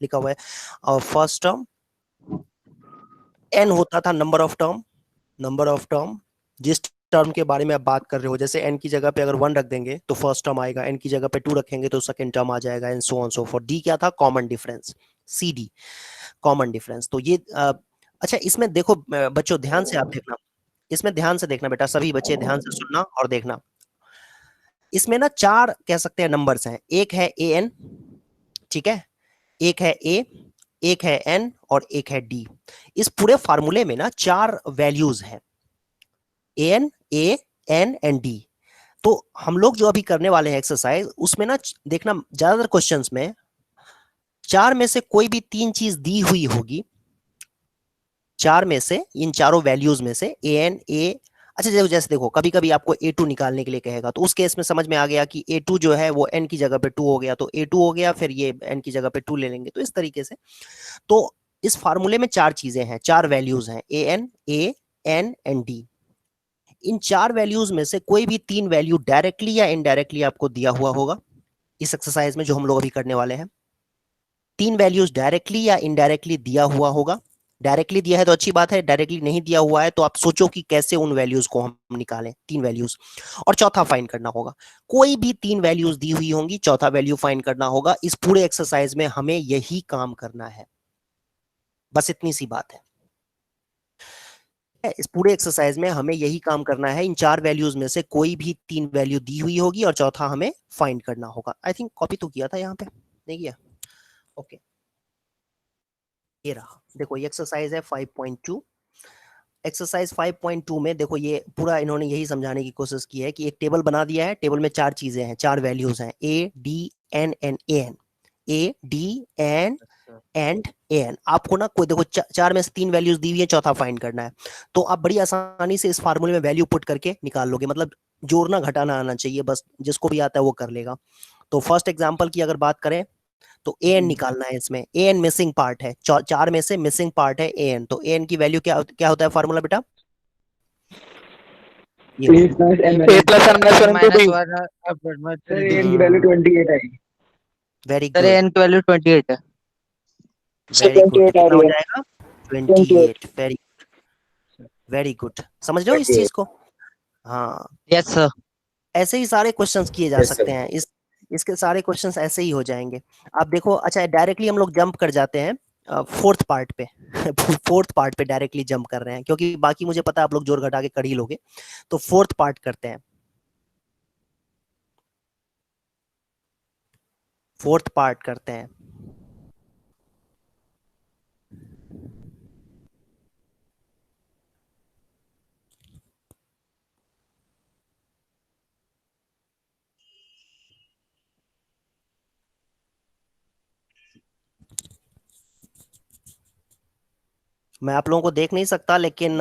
लिखा हुआ है। और फर्स्ट टर्म n होता था नंबर ऑफ टर्म जिस टर्म के बारे में आप बात कर रहे हो। जैसे n की जगह पे अगर 1 रख देंगे तो फर्स्ट टर्म आएगा, n की जगह पे 2 रखेंगे तो सेकंड टर्म आ जाएगा, and so on so for. d क्या था? Common difference, cd common difference. तो ये अच्छा, इसमें देखो बच्चों ध्यान से आप देखना, इसमें ध्यान से देखना बेटा, सभी बच्चे ध्यान से सुनना और देखना। इसमें ना 4 कह सकते हैं नंबर्स हैं। एक है an, ठीक है, एक है a, एक है n और एक है d। इस पूरे फार्मूले में ना 4 वैल्यूज हैं, an, a, n and d। तो हम लोग जो अभी करने वाले हैं एक्सरसाइज, उसमें ना देखना ज्यादातर क्वेश्चंस में 4 में से कोई भी 3 चीज दी हुई होगी। 4 में से, इन चारों वैल्यूज में से an, a, अच्छा जैसे देखो कभी कभी आपको a2 निकालने के लिए कहेगा, तो उस केस में समझ में आ गया कि a2 जो है वो n की जगह पे 2 हो गया, तो a2 हो गया, फिर ये n की जगह पे 2 ले लेंगे, तो इस तरीके से। तो इस फार्मूले में 4 चीजें हैं, 4 वैल्यूज हैं, an, a, n and d। In 4 values में से कोई भी 3 वैल्यू डायरेक्टली या इनडायरेक्टली आपको दिया हुआ होगा इस एक्सरसाइज में जो हम लोग अभी करने वाले हैं। 3 वैल्यूज डायरेक्टली या इनडायरेक्टली दिया हुआ होगा। डायरेक्टली दिया है तो अच्छी बात है, डायरेक्टली नहीं दिया हुआ है तो आप सोचो कि कैसे उन वैल्यूज को हम निकालें, 3 वैल्यूज। और चौथा फाइंड करना होगा। कोई भी 3 वैल्यूज दी हुई होंगी, चौथा वैल्यू फाइंड करना होगा। इस पूरे एक्सरसाइज में हमें यही काम करना है, बस इतनी सी बात है। इस पूरे एक्सरसाइज में हमें यही काम करना है। इन 4 वैल्यूज में से कोई भी 3 वैल्यू दी हुई होगी और चौथा हमें फाइंड करना होगा। आई थिंक कॉपी तो किया था, यहाँ पे नहीं किया? ओके, ये रहा, देखो ये एक्सरसाइज है 5.2। एक्सरसाइज 5.2 में देखो ये पूरा इन्होंने यही समझाने की कोशिश की है कि एक टेबल बना दिया है, टेबल में 4 चीजें हैं, 4 वैल्यूज हैं, a, d, n and an। a, d, n and an। आपको ना कोई देखो 4 में से 3 वैल्यूज दी हुई है, चौथा फाइंड करना है। तो आप बड़ी आसानी से इस फार्मूले में वैल्यू पुट करके निकाल लोगे, मतलब जोड़ना घटाना आना चाहिए, बस जिसको भी आता है वो कर लेगा। तो फर्स्ट एग्जांपल की अगर बात करें तो an निकालना है। इसमें an मिसिंग पार्ट है, 4 में से मिसिंग पार्ट है an। तो an की वैल्यू क्या क्या होता है फार्मूला बेटा? ये a plus n a plus n minus 1 into minus d. 1 upward में सर 3d n की वैल्यू 28 आएगी। वेरी सर गुड, n की वैल्यू 28 है। Very good. तो 28 आ कितना रही हो है। जाएगा? 28 28। वेरी गुड, समझ रहे हो इस चीज को? हाँ, यस सर। ऐसे ही सारे क्वेश्चंस किए जा यस सकते सर। हैं, इसके सारे क्वेश्चंस ऐसे ही हो जाएंगे। आप देखो, अच्छा डायरेक्टली हम लोग जंप कर जाते हैं फोर्थ पार्ट पे। फोर्थ पार्ट पे डायरेक्टली जंप कर रहे हैं, क्योंकि बाकी मुझे पता है आप लोग जोड़ घटा के कर ही लोगे। तो फोर्थ पार्ट करते हैं, फोर्थ पार्ट करते हैं। मैं आप लोगों को देख नहीं सकता, लेकिन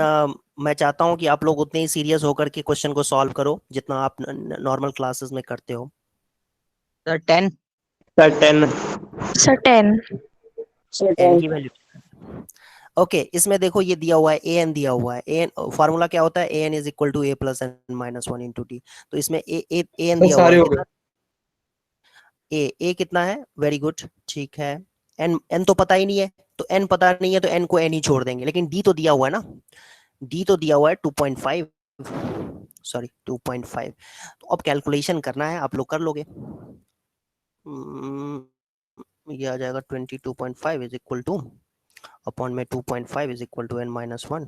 मैं चाहता हूं कि आप लोग उतने ही सीरियस होकर के क्वेश्चन को सॉल्व करो जितना आप नॉर्मल क्लासेस में करते हो। Sir 10। Sir 10। Sir 10। Sir n 10। की वैल्यू, ओके इसमें देखो ये दिया हुआ है, ए एन दिया हुआ है। ए एन फार्मूला क्या होता है? A n is equal to a plus n minus 1 into t. तो इसमें ए एन सर दिया हुआ सारे है हो कितना? गए। ए कितना है? वेरी गुड, ठीक है। एन तो पता ही नहीं है, तो एन पता नहीं है तो एन को एन ही छोड़ देंगे, लेकिन डी तो दिया हुआ है ना, डी तो दिया हुआ है 2.5, सॉरी 2.5। तो अब कैलकुलेशन करना है, आप लोग कर लोगे। ये आ जाएगा 22.5 इज इक्वल टू अपॉन में 2.5 is equal to n minus 1।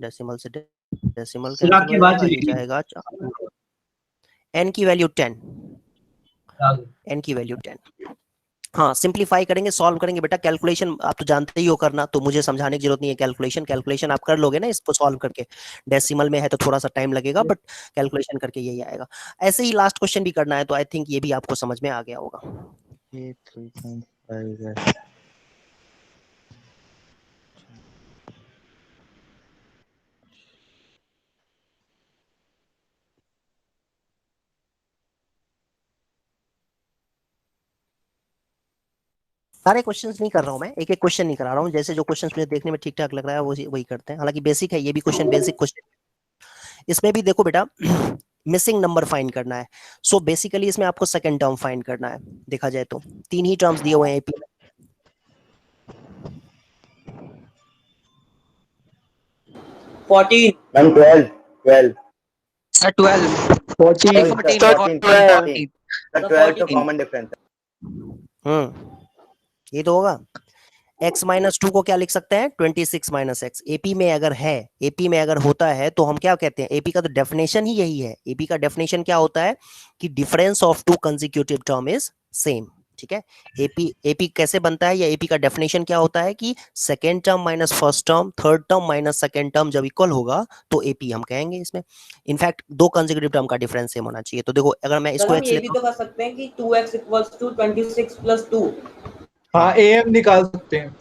Decimal से डेसिमल सर कैंसिल आपकी हो बात जाएगा, चली ये गई। जाएगा एन की वैल्यू 10, एन की वैल्यू 10। हाँ, सिंप्लीफाई करेंगे, सॉल्व करेंगे बेटा। कैलकुलेशन आप तो जानते ही हो करना, तो मुझे समझाने की जरूरत नहीं है। कैलकुलेशन कैलकुलेशन आप कर लोगे ना इसको सॉल्व करके। डेसिमल में है तो थोड़ा सा टाइम लगेगा, बट कैलकुलेशन करके यही आएगा। ऐसे ही लास्ट क्वेश्चन भी करना है, तो आई थिंक ये भी आपको समझ में आ गया होगा। ये 3.5 है। सारे क्वेश्चंस नहीं कर रहा हूँ मैं, एक एक क्वेश्चन नहीं करा रहा हूँ, जैसे जो क्वेश्चंस मुझे देखने में ठीक ठाक लग रहा है वही करते हैं। हालांकि बेसिक है ये भी क्वेश्चन, बेसिक क्वेश्चन। इसमें भी देखो बेटा, मिसिंग नंबर फाइंड करना है। सो बेसिकली इसमें आपको सेकंड टर्म फाइंड करना है। देखा जाए तो 3 ही टर्म्स दिए हुए हैं एपी में। 14. Ma'am 12. 12. Sir, 12. Sorry, 14. sir, 14. 14. 14. Sir, 12 तो common difference है. ये तो होगा। x माइनस 2 को क्या लिख सकते हैं 26 माइनस एक्स। एपी में अगर है, एपी में अगर होता है तो हम क्या कहते हैं, एपी का तो डेफिनेशन ही यही है। एपी का डेफिनेशन क्या होता है कि difference of to consecutive term is same. ठीक है, एपी एपी कैसे बनता है या एपी का डेफिनेशन क्या होता है कि second term minus first term, third term minus second term जब इक्वल होगा तो एपी हम कहेंगे इसमें। इनफैक्ट दो कंसेक्यूटिव टर्म का डिफरेंस सेम होना चाहिए। तो देखो अगर मैं इसको हम ये भी तो कर सकते हैं कि 2x इक्वल्स टू 26 प्लस 2। हाँ एम निकाल सकते हैं।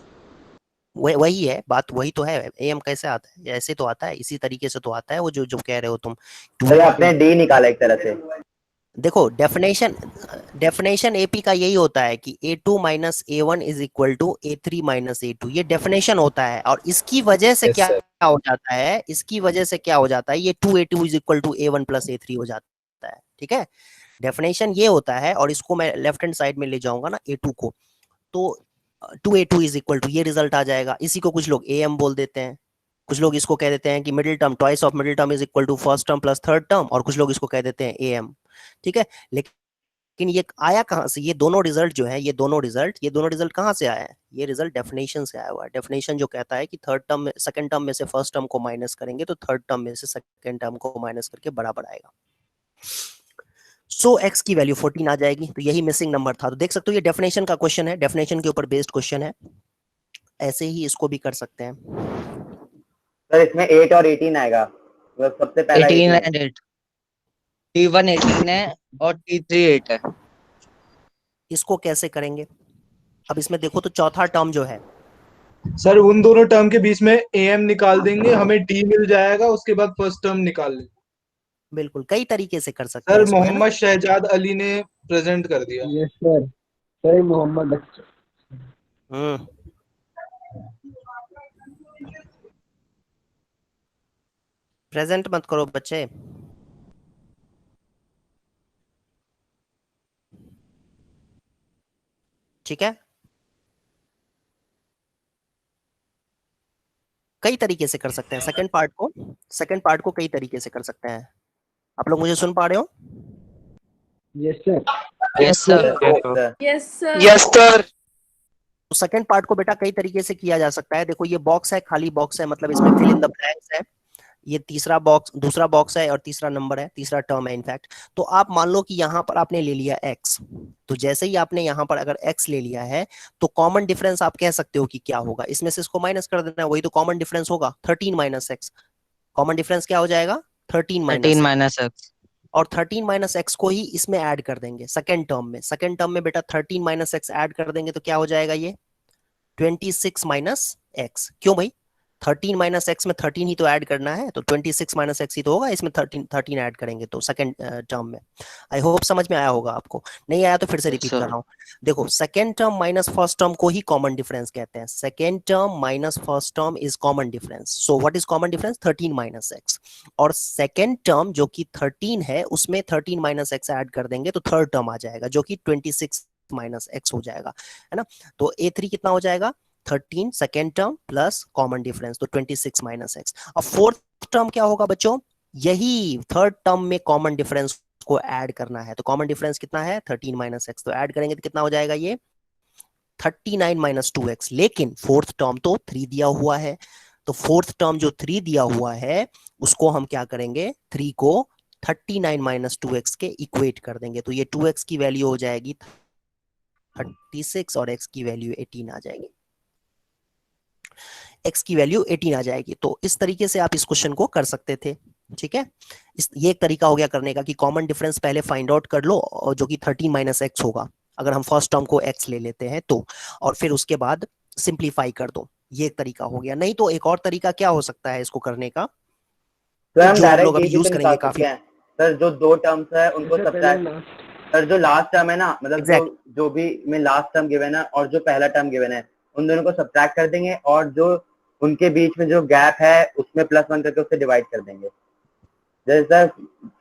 वही है बात, वही तो है। एम कैसे आता है, ऐसे तो आता है, इसी तरीके से तो आता है वो जो जो कह रहे हो तुम। सर आपने डी निकाला एक तरह से। देखो डेफिनेशन एपी का यही होता है कि a2 minus a1 is equal to a3 minus a2, ये डेफिनेशन होता है। और इसकी वजह से क्या हो जाता है, इसकी वजह से क्या हो जाता है, ये 2a2 is equal to a1 plus a3 हो जाता है। ठीक है, डेफिनेशन ये होता है। और इसको मैं लेफ्ट हैंड साइड में ले जाऊंगा ना a2 को, तो 2a2 इज इक्वल टू ये रिजल्ट आ जाएगा। इसी को कुछ लोग am बोल देते हैं, कुछ लोग इसको कह देते हैं कि middle term, twice of middle term is equal to first term plus third term, और कुछ लोग इसको कह देते हैं am। ठीक है, लेकिन ये आया कहां से, ये दोनों रिजल्ट जो है, ये दोनों रिजल्ट कहां से आया है, ये रिजल्ट डेफिनेशन से आया हुआ है। डेफिनेशन जो कहता है कि थर्ड टर्म में, सेकंड टर्म में से फर्स्ट टर्म को माइनस करेंगे तो थर्ड टर्म में से सेकंड टर्म को माइनस करके बराबर आएगा। सो x की वैल्यू 14 आ जाएगी। तो यही मिसिंग नंबर था। तो देख सकते हो ये डेफिनेशन का क्वेश्चन है, डेफिनेशन के ऊपर बेस्ड क्वेश्चन है। ऐसे ही इसको भी कर सकते हैं। सर इसमें 8 और 18 आएगा, तो सबसे पहला 18 18 and 8. T1 18 है और T3 8 है। इसको कैसे करेंगे, अब इसमें देखो तो चौथा टर्म जो है, सर उन दोनों टर्म के बीच में एम निकाल देंगे, हमें डी मिल जाएगा, उसके बाद फर्स्ट टर्म निकाल लेंगे। बिल्कुल कई तरीके से कर सकते हैं सर इसको, है ना। मोहम्मद शहजाद अली ने प्रेजेंट कर दिया। Yes sir, sir Mohammad present मत करो बच्चे। ठीक है, कई तरीके से कर सकते हैं सेकंड पार्ट को कई तरीके से कर सकते हैं। आप लोग मुझे सुन पा रहे हो? Yes sir, Yes sir. Yes sir. Yes sir. तो सेकंड पार्ट को बेटा कई तरीके से किया जा सकता है। देखो ये बॉक्स है, खाली बॉक्स है, मतलब इसमें फिल इन द ब्लैंक्स है। ये तीसरा बॉक्स, दूसरा बॉक्स है और तीसरा नंबर है, तीसरा टर्म है इनफैक्ट। तो आप मान लो कि यहाँ पर आपने ले लिया x, तो जैसे ही आपने यहाँ पर अगर x ले लिया है तो कॉमन डिफरेंस आप कह सकते हो कि क्या होगा, इसमें से इसको माइनस कर देना है, वही तो कॉमन डिफरेंस होगा 13 माइनस एक्स। कॉमन डिफरेंस क्या हो जाएगा 13 13 माइनस, minus x. और 13 माइनस एक्स को ही इसमें ऐड कर देंगे सेकंड टर्म में। सेकंड टर्म में बेटा 13 माइनस एक्स ऐड कर देंगे तो क्या हो जाएगा ये 26 माइनस एक्स। क्यों भाई, 13 माइनस एक्स में 13 ही तो ऐड करना है, तो 26 माइनस एक्स ही तो होगा, इसमें 13 ऐड करेंगे तो सेकंड टर्म में। आई होप समझ में आया होगा आपको, नहीं आया तो फिर से Yes, रिपीट sir. कर रहा हूँ। देखो second term minus first term को ही कॉमन डिफरेंस कहते हैं। Second term minus first term is common difference. So what is common difference 13 minus x, और सेकंड टर्म जो कि 13 है उसमें 13 माइनस एक्स ऐड कर देंगे तो थर्ड टर्म आ जाएगा जो कि 26 माइनस एक्स हो जाएगा, है ना। तो a3 कितना हो जाएगा 13 second term plus common difference, तो 26 माइनस एक्स। अब फोर्थ टर्म क्या होगा बच्चों, यही थर्ड टर्म में कॉमन डिफरेंस को ऐड करना है। तो कॉमन डिफरेंस कितना है 13 माइनस एक्स, तो ऐड करेंगे तो कितना हो जाएगा ये 39 माइनस 2x। लेकिन फोर्थ टर्म तो 3 दिया हुआ है, तो फोर्थ टर्म जो 3 दिया हुआ है उसको हम क्या करेंगे 3 को 39 माइनस 2x के इक्वेट कर देंगे, तो ये 2x की वैल्यू हो जाएगी 36 और x की वैल्यू 18 आ जाएगी, x की वैल्यू 18 आ जाएगी। तो इस तरीके से आप इस क्वेश्चन को कर सकते थे। ठीक है, ये एक तरीका हो गया करने का कि कॉमन डिफरेंस पहले फाइंड आउट कर लो, और जो कि 13 माइनस एक्स होगा अगर हम फर्स्ट टर्म को x ले लेते हैं तो, और फिर उसके बाद सिंप्लीफाई कर दो। ये एक तरीका हो गया। नहीं तो एक और तरीका क्या हो सकता है इसको करने का, सर हम जो हम लोग डायरेक्ट अभी डी यूज से करेंगे निकाल काफी। सकते हैं। सर जो दो टर्म्स है उनको सब्ट्रैक्ट, सर जो लास्ट टर्म है ना, मतलब जो भी में लास्ट टर्म गिवन है और जो पहला टर्म गिवन है उन दोनों को सब्ट्रैक्ट कर देंगे, और जो उनके बीच में जो गैप है उसमें +1 करके उससे डिवाइड कर देंगे। जैसे सर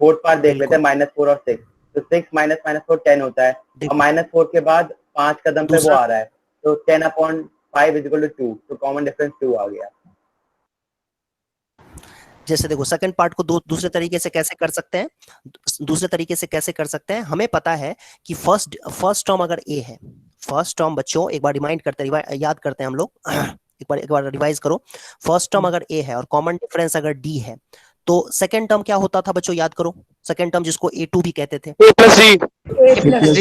फोर्थ पार्ट देख लेते हैं -4 और 6, तो 6 माइनस -4 10 होता है, और -4 के बाद 5 कदम पे वो आ रहा है, तो 10/5 = 2, तो कॉमन डिफरेंस 2 आ गया। जैसे देखो सेकंड पार्ट को दूसरे तरीके से कैसे कर सकते हैं, दूसरे तरीके से कैसे कर सकते हैं, हमें पता है कि फर्स्ट टर्म अगर ए है, फर्स्ट टर्म बच्चों एक बार रिमाइंड करते हैं, याद करते हैं हम लोग एक बार रिवाइज करो। फर्स्ट टर्म अगर ए है और कॉमन डिफरेंस अगर डी है, तो सेकंड टर्म क्या होता था बच्चों, याद करो। सेकंड टर्म जिसको A2 भी कहते थे, A plus D. A plus D.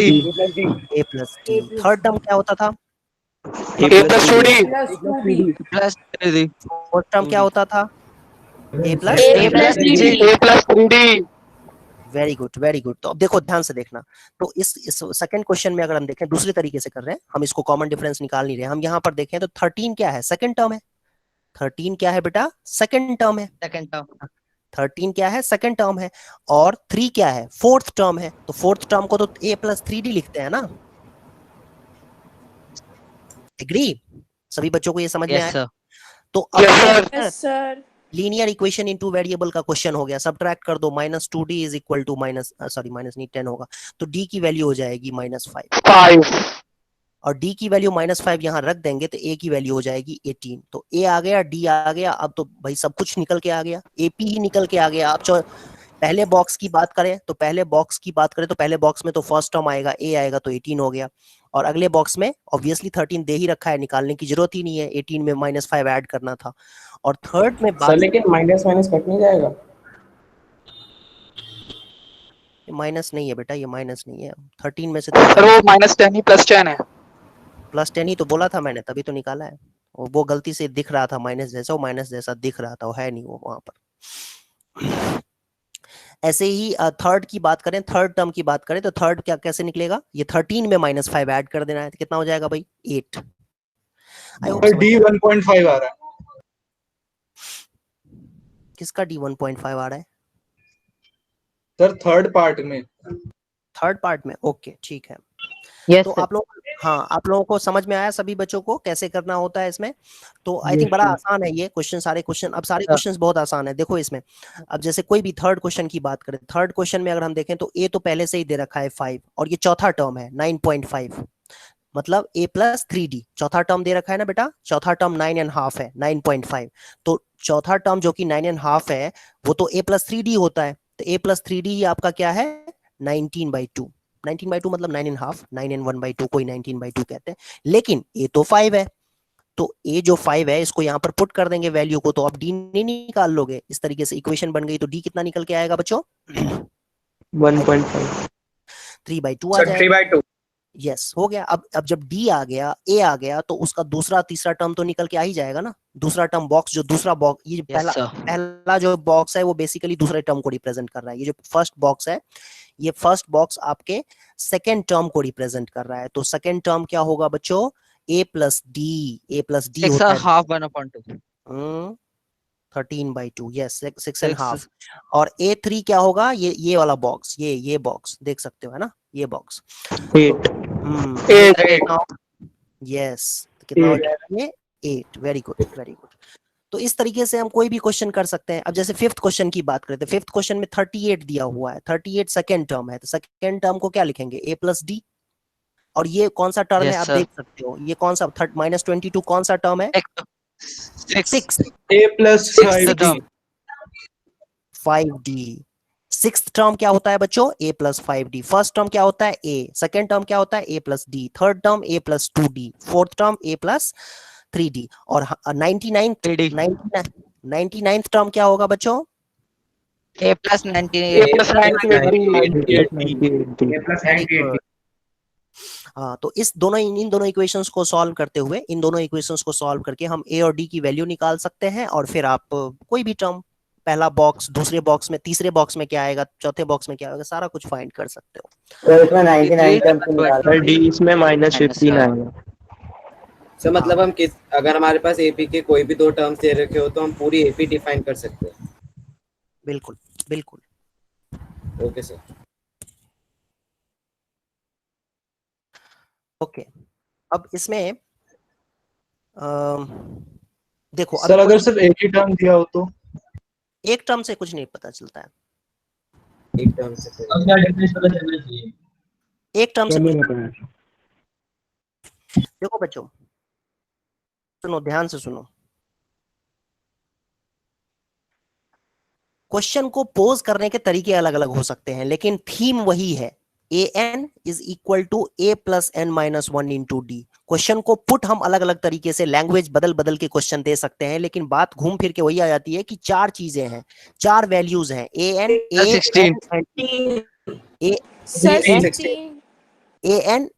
A plus D. Third term क्या होता था, A plus 2D. plus 2B. Plus 3D. Fourth term क्या होता था, A plus A plus 3D. A plus 3D. Very good very good. तो अब देखो ध्यान से देखना, तो इस सेकंड क्वेश्चन में अगर हम देखें, दूसरे तरीके से कर रहे हैं हम, इसको कॉमन डिफरेंस निकाल नहीं रहे, हम यहाँ पर देखें तो 13 क्या है, सेकंड टर्म है। 13 क्या है बेटा, सेकंड टर्म है। Second term. 13 क्या है, सेकंड टर्म है। और 3 क्या है, फोर्थ टर्म है। तो फोर्थ टर्म को तो A प्लस 3D लिखते हैं ना। एग्री, सभी बच्चों को ये समझ में यस आया। सर. तो अब Yes sir. Yes, sir. Linear equation into variable का क्वेश्चन हो गया, सब्ट्रैक्ट कर दो, -2D is equal to minus नहीं 10 होगा, तो D की वैल्यू हो जाएगी -5, 5. और D की वैल्यू -5 यहाँ रख देंगे तो A की वैल्यू हो जाएगी 18। तो A आ गया, D आ गया, अब तो भाई सब कुछ निकल के आ गया, AP ही निकल के आ गया। अब पहले बॉक्स की बात करें तो पहले बॉक्स में तो फर्स्ट टर्म आएगा, A आएगा, तो 18 हो गया। और अगले बॉक्स में ऑब्वियसली 13 दे ही रखा है, निकालने की जरूरत ही नहीं है, 18 में -5 ऐड करना था। और थर्ड में सर लेकिन माइनस माइनस कट नहीं जाएगा। माइनस नहीं है बेटा, ये माइनस नहीं है, 13 में से सर वो -10 ही +10 है। +10 ही तो बोला था मैंने, तभी तो निकाला है। वो गलती से दिख रहा था माइनस जैसा, वो माइनस जैसा दिख रहा था, वो है नहीं वो वहां पर। ऐसे ही थर्ड की बात करें, थर्ड टर्म की बात करें, तो थर्ड क्या कैसे निकलेगा, ये 13 में -5 ऐड कर देना है, तो कितना हो जाएगा भाई, 8। सर D 1.5 आ रहा है। किसका D 1.5 आ रहा है, सर थर्ड पार्ट में। थर्ड पार्ट में, ओके ठीक है। यस तो सर. आप लोग, हाँ आप लोगों को समझ में आया सभी बच्चों को कैसे करना होता है इसमें। तो आई थिंक बड़ा आसान है ये क्वेश्चन, सारे क्वेश्चन, अब सारे क्वेश्चंस बहुत आसान है। देखो इसमें अब जैसे कोई भी थर्ड क्वेश्चन की बात करें, थर्ड क्वेश्चन में अगर हम देखें तो A तो पहले से ही दे रखा है 5, और ये चौथा टर्म है 9.5, मतलब A प्लस 3D चौथा टर्म दे रखा है ना बेटा, चौथा टर्म 9.5 है, 9.5। तो चौथा टर्म जो कि 9.5 है वो तो A प्लस 3D होता है, तो A प्लस 3D आपका क्या है, 19/2। 19/2 मतलब 9.5, 9 and 1/2 कोई 19/2 कहते हैं, लेकिन A तो 5 है, तो A जो 5 है इसको यहाँ पर पुट कर देंगे वैल्यू को, तो आप D नहीं निकाल लोगे, इस तरीके से इक्वेशन बन गई। तो D कितना निकल के आएगा बच्चों, 1.5 3/2 आ जाएगा। 3/2। यस हो गया। अब जब D आ गया, A आ गया, तो उसका दूसरा तीसरा टर्म तो निकल के आ ही जाएगा ना। दूसरा टर्म बॉक्स, जो दूसरा बॉक्स, ये यस सर. पहला जो बॉक्स है वो बेसिकली दूसरे टर्म को रिप्रेजेंट कर रहा है। ये जो फर्स्ट बॉक्स है, ये फर्स्ट बॉक्स आपके सेकेंड टर्म को रिप्रेजेंट कर रहा है। तो सेकेंड टर्म क्या होगा बच्चों, A प्लस डी 6 होता है, half 1/2. 13/2, यस 6.5। और A3 क्या होगा, ये वाला बॉक्स, ये बॉक्स देख सकते हो है ना, ये बॉक्स 8 यस, कितना हो जाएगा ये, 8। Very good very good. तो इस तरीके से हम कोई भी क्वेश्चन कर सकते हैं। अब जैसे फिफ्थ क्वेश्चन की बात करें, तो फिफ्थ क्वेश्चन में 38 दिया हुआ है, 38 सेकेंड टर्म है, तो सेकेंड टर्म को क्या लिखेंगे, A प्लस डी। और ये कौन सा टर्म है, आप देख सकते हो, ये कौन सा -22 कौन सा टर्म है, 6 A plus 5D 5D। Sixth term क्या होता है बच्चों, A plus 5D। First term क्या होता है A, सेकेंड टर्म क्या होता है A plus D, third term A plus 2D, fourth term A plus 3D। और 99th टर्म क्या होगा बच्चों, A plus 98. हाँ। तो इन दोनों इक्वेशंस को सॉल्व करते हुए, इन दोनों इक्वेशंस को सॉल्व करके हम A और D की वैल्यू निकाल सकते हैं। और फिर आप कोई भी टर्म, पहला बॉक्स, दूसरे बॉक्स में, तीसरे बॉक्स में क्या आएगा, चौथे बॉक्स में क्या आएगा, सारा कुछ फाइंड कर सकते हो। तो इसमें 99 टर्म से निकाल सर D इसमें -15 आएगा। सर मतलब हम अगर हमारे पास एपी के कोई भी 2 टर्म्स दे रखे हो तो हम पूरी एपी डिफाइन कर सकते हैं। बिल्कुल बिल्कुल। Okay sir. ओके, अब इसमें देखो सर अगर सिर्फ एक ही टर्म दिया हो तो, एक टर्म से कुछ नहीं पता चलता है, एक टर्म से अब क्या डिफरेंस पता चलना चाहिए। एक टर्म से देखो बच्चों, सुनो ध्यान से सुनो। क्वेश्चन को पोज करने के तरीके अलग अलग हो सकते हैं, लेकिन थीम वही है, an is equal to a plus n minus one into d. Question को पुट हम अलग अलग तरीके से लैंग्वेज बदल बदल के क्वेश्चन दे सकते हैं, लेकिन बात घूम फिर के वही आ जाती है कि चार चीजें हैं, चार वैल्यूज हैं, an a 16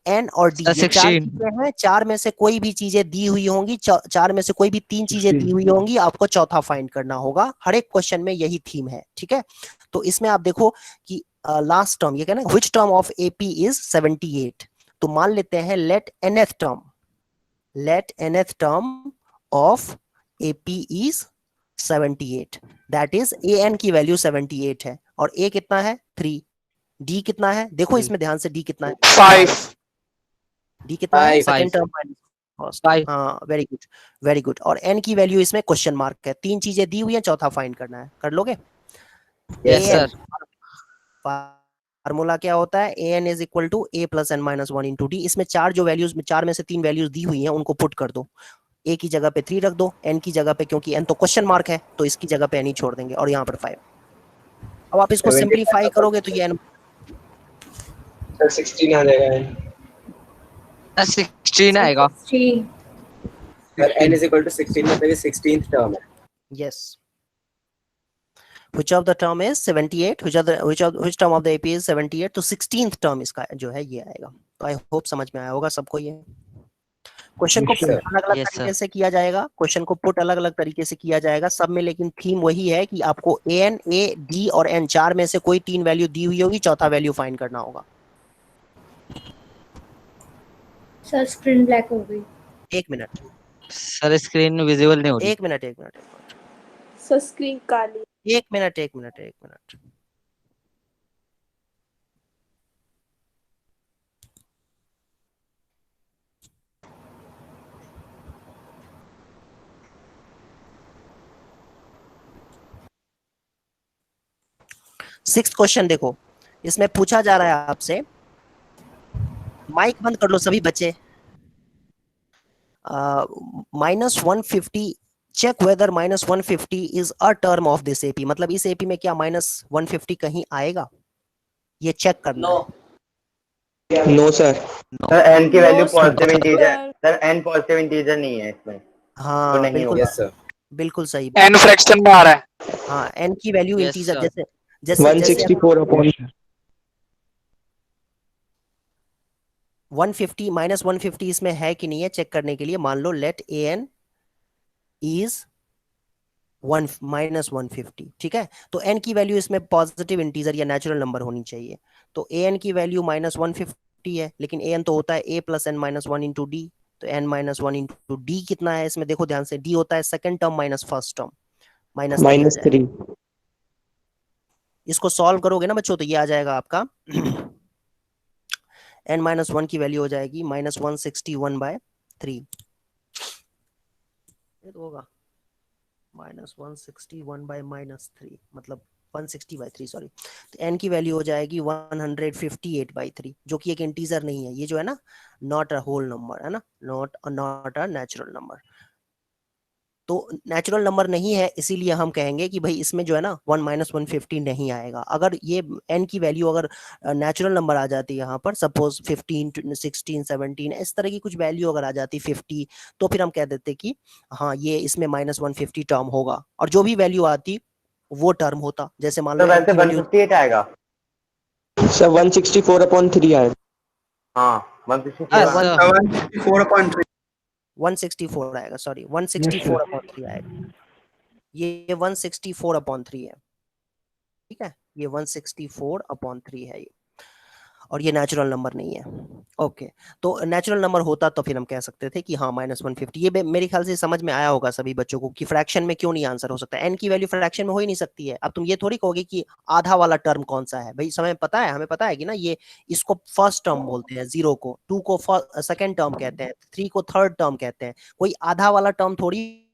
an और d, ये चार 16 चीजें हैं। चार में से कोई भी चीजें दी हुई होंगी, चार में से कोई भी तीन चीजें दी हुई होंगी, आपको चौथा फाइंड करना होगा। हर एक क्वेश्चन में यही थीम है, ठीक है। तो इसमें आप देखो कि लास्ट टर्म ये कहना, which term of AP is 78, तो मान लेते हैं let nth term of AP is 78, that is an की वैल्यू 78 है, और a कितना है 3, d कितना है, देखो इसमें ध्यान से, d कितना है 5 d कितना है, 5 सेकंड टर्म माइनस फर्स्ट। हाँ वेरी गुड वेरी गुड। और n की वैल्यू इसमें क्वेश्चन मार्क है, तीन चीजें दी हुई है, चौथा फाइंड करना है, कर लोगे? Yes sir. फार्मूला क्या होता है, an is equal to a plus n minus one into d. इसमें चार जो वैल्यूज में, चार में से तीन वैल्यूज दी हुई हैं, उनको पुट कर दो, a की जगह पे 3 रख दो, n की जगह पे, क्योंकि n तो क्वेश्चन मार्क है तो इसकी जगह पे n ही छोड़ देंगे, और यहाँ पर 5। अब आप इसको सिंप्लीफाई करोगे तो ये n 16 आ जाएगा। 16 आएगा। Sir n is equal to 16 मतलब ये 16th टर्म है। yes, which of the term is 78, which term of the AP is 78, तो 16th term इसका जो है ये आएगा। तो आई होप समझ में आया होगा सबको। ये क्वेश्चन को पुट अलग अलग तरीके से किया जाएगा, क्वेश्चन को पुट अलग अलग तरीके से किया जाएगा सब में, लेकिन थीम वही है कि आपको an, a, d और n चार में से कोई तीन वैल्यू दी हुई होगी, चौथा वैल्यू फाइंड करना होगा। सर स्क्रीन ब्लैक हो गई। एक मिनट सर स्क्रीन विजिबल नहीं हो रही। एक मिनट सर स्क्रीन काली। एक मिनट 6th क्वेश्चन देखो, इसमें पूछा जा रहा है आपसे, माइक बंद कर लो सभी बच्चे। -150 check whether -150 is a term of this AP, मतलब इस एपी में क्या -150 कहीं आएगा, ये चेक करना है। No sir. सर n की value positive integer, sir n positive integer नहीं है इसमें, हाँ तो नहीं बिल्कुल होगा। Yes sir. बिल्कुल सही। n फ्रैक्शन में आ रहा है। हाँ n की वैल्यू Yes, इंटीजर, sir. जैसे जैसे 164 अपॉन 150 -150 इसमें है कि नहीं है चेक करने के लिए, मान लो लेट an इज -150, ठीक है। तो n की वैल्यू इसमें पॉजिटिव इंटीजर या नेचुरल नंबर होनी चाहिए, तो an की वैल्यू -150 है, लेकिन an तो होता है a plus n minus one into D, तो n minus one into D कितना है इसमें, देखो ध्यान से, d होता है second term minus first term, -3। इसको सॉल्व करोगे ना बच्चों तो ये आ जाएगा आपका n माइनस वन की वैल्यू हो जाएगी -161/3, ये तो होगा -161/-3, मतलब 160/3 सॉरी। तो n की वैल्यू हो जाएगी 158/3, जो कि एक इंटीजर नहीं है, ये जो है ना नॉट अ होल नंबर है ना, नॉट अ नेचुरल नंबर। तो नेचुरल नंबर नहीं है, इसीलिए हम कहेंगे कि भाई इसमें जो है ना 1 -150 नहीं आएगा। अगर ये n की वैल्यू अगर नेचुरल नंबर आ जाती है यहाँ पर, सपोज 15, 16, 17 इस तरह की कुछ वैल्यू अगर आ जाती 50, तो फिर हम कह देते कि हाँ ये इसमें -150 टर्म होगा, और जो भी वैल्यू आती वो टर्म होता। जैसे मान तो लो n वैसे की वैल्यू 158 आएगा। सर 164 अपॉन 3 आएगा। हाँ 164 164 आएगा, सॉरी 164/3 आएगा, ये 164/3 है, ठीक है, ये 164/3 है ये, और ये नेचुरल नंबर नहीं है। ओके, तो नेचुरल नंबर होता तो फिर हम कह सकते थे कि हाँ -150। ये मेरे ख्याल से समझ में आया होगा सभी बच्चों को कि फ्रैक्शन में क्यों नहीं आंसर हो सकता, n की वैल्यू फ्रैक्शन में हो ही नहीं सकती है। अब तुम ये थोड़ी कहोगे कि आधा वाला टर्म कौन सा है, भाई समय पता है, हमें पता है कि ना, ये इसको फर्स्ट टर्म बोलते हैं, 0 को, 2 को सेकंड टर्म कहते हैं, 3 को थर्ड टर्म कहते हैं। कोई आधा वाला टर्म थोड़ी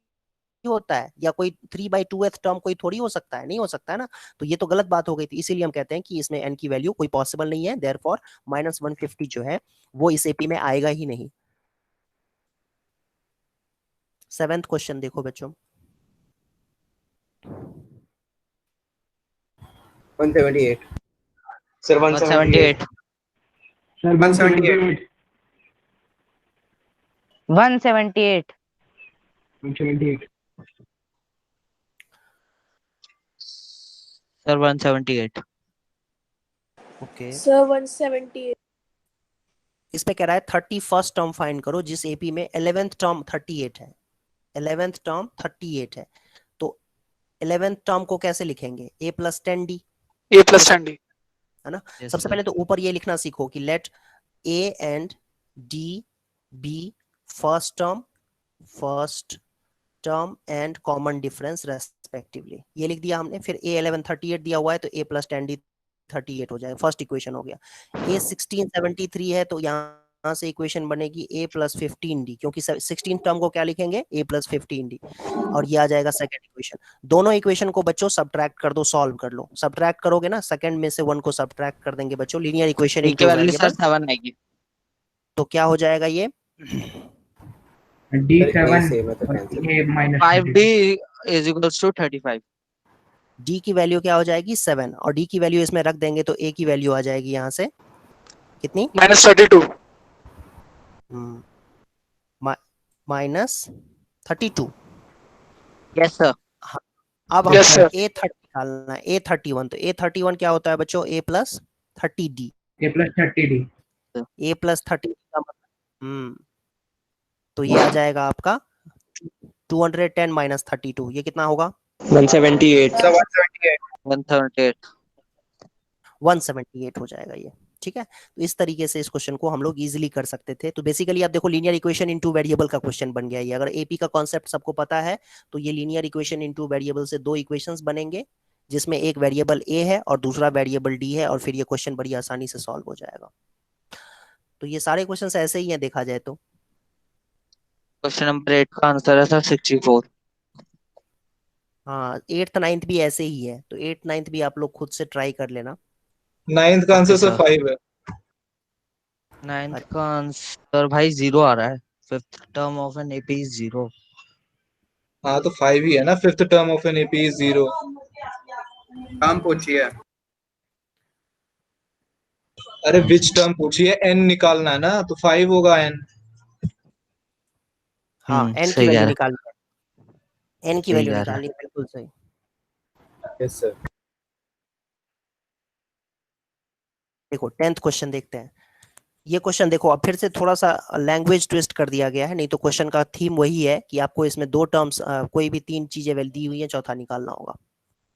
होता है, या कोई 3/2th टर्म कोई थोड़ी हो सकता है, नहीं हो सकता है ना। तो ये तो गलत बात हो गई थी, इसीलिए हम कहते हैं कि इसमें n की वैल्यू कोई पॉसिबल नहीं है, देयरफॉर -150 जो है वो इस एपी में आएगा ही नहीं। 7th क्वेश्चन देखो बच्चों, 178 Sir, 178 Sir, 178. 178 178. Sir 178 okay Sir, 178. इसमें कह रहा है 31st टर्म फाइंड करो जिस एपी में 11th टर्म 38 है। 11th टर्म 38 है, तो 11th टर्म को कैसे लिखेंगे? a plus 10d, A plus 10D. है ना? Yes, सबसे sir. पहले तो ऊपर ये लिखना सीखो कि let a and d be first term and common difference respectively. ये लिख दिया हमने। फिर a 11 38 दिया हुआ है तो a प्लस 10d 38 हो जाएगा, फर्स्ट इक्वेशन हो गया। a 1673 है तो यहाँ से इक्वेशन बनेगी a प्लस 15d, क्योंकि 16 टर्म को क्या लिखेंगे? a प्लस 15d, और ये आ जाएगा सेकंड इक्वेशन। दोनों इक्वेशन को बच्चों सब्ट्रैक्ट कर दो, सॉल्व कर लो। सब्ट्रैक्ट करोगे ना, सेकंड में से 1 को सब्ट्रैक्ट कर देंगे बच्चों, लीनियर इक्वेशन D की इनटू वैल्यू सर वेरिएबल। 7 आएगी। तो क्या हो जाएगा ये? D7 सेम है तो cancel. 5D is equals to 35। d की वैल्यू क्या हो जाएगी? 7, और d की वैल्यू इसमें रख देंगे तो a की वैल्यू आ जाएगी यहाँ से कितनी? -32। माइनस 32। Yes sir. अब Yes, हमको sir. a30 निकालना है, a31। तो a31 क्या होता है बच्चों? a plus 30d। A plus 30D. a plus 30 का मतलब तो ये आ जाएगा आपका 210 माइनस 32, ये कितना होगा? 178. सर 178 178। 178 हो जाएगा ये। ठीक है, तो इस तरीके से इस क्वेश्चन को हम लोग इजीली कर सकते थे। तो बेसिकली आप देखो, लीनियर इक्वेशन इनटू वेरिएबल का क्वेश्चन बन गया ये। अगर एपी का कॉन्सेप्ट सबको पता है तो ये लीनियर इक्वेशन इनटू वेरिएबल से 2 इक्वेशंस बनेंगे, जिसमें एक वेरिएबल ए है और दूसरा वेरिएबल डी है, और फिर ये क्वेश्चन बड़ी आसानी से सॉल्व हो जाएगा। तो ये सारे क्वेश्चन ऐसे ही हैं देखा जाए तो। क्वेश्चन नंबर 8 का आंसर है सर 64। हाँ, 8th 9th भी ऐसे ही है, तो 8th 9th भी आप लोग खुद से ट्राई कर लेना। 9th का आंसर Okay, सर sir. 5 है। 9th का आंसर भाई 0 आ रहा है। 5th term of an AP is 0। हाँ तो 5 ही है ना। 5th term of an AP is 0। काम पूछिए। अरे विच टर्म पूछिए, n निकालना है ना, तो 5 होगा n। हाँ, n की सही कह वैल्यू रहा है। निकालनी है, n की सही वैल्यू कह रहा है। निकालनी है, बिल्कुल सही। Yes sir. देखो 10th क्वेश्चन देखते हैं। ये क्वेश्चन देखो, अब फिर से थोड़ा सा लैंग्वेज ट्विस्ट कर दिया गया है, नहीं तो क्वेश्चन का थीम वही है कि आपको इसमें 2 टर्म्स, कोई भी 3 चीजें दी हुई है, चौथा निकालना होगा।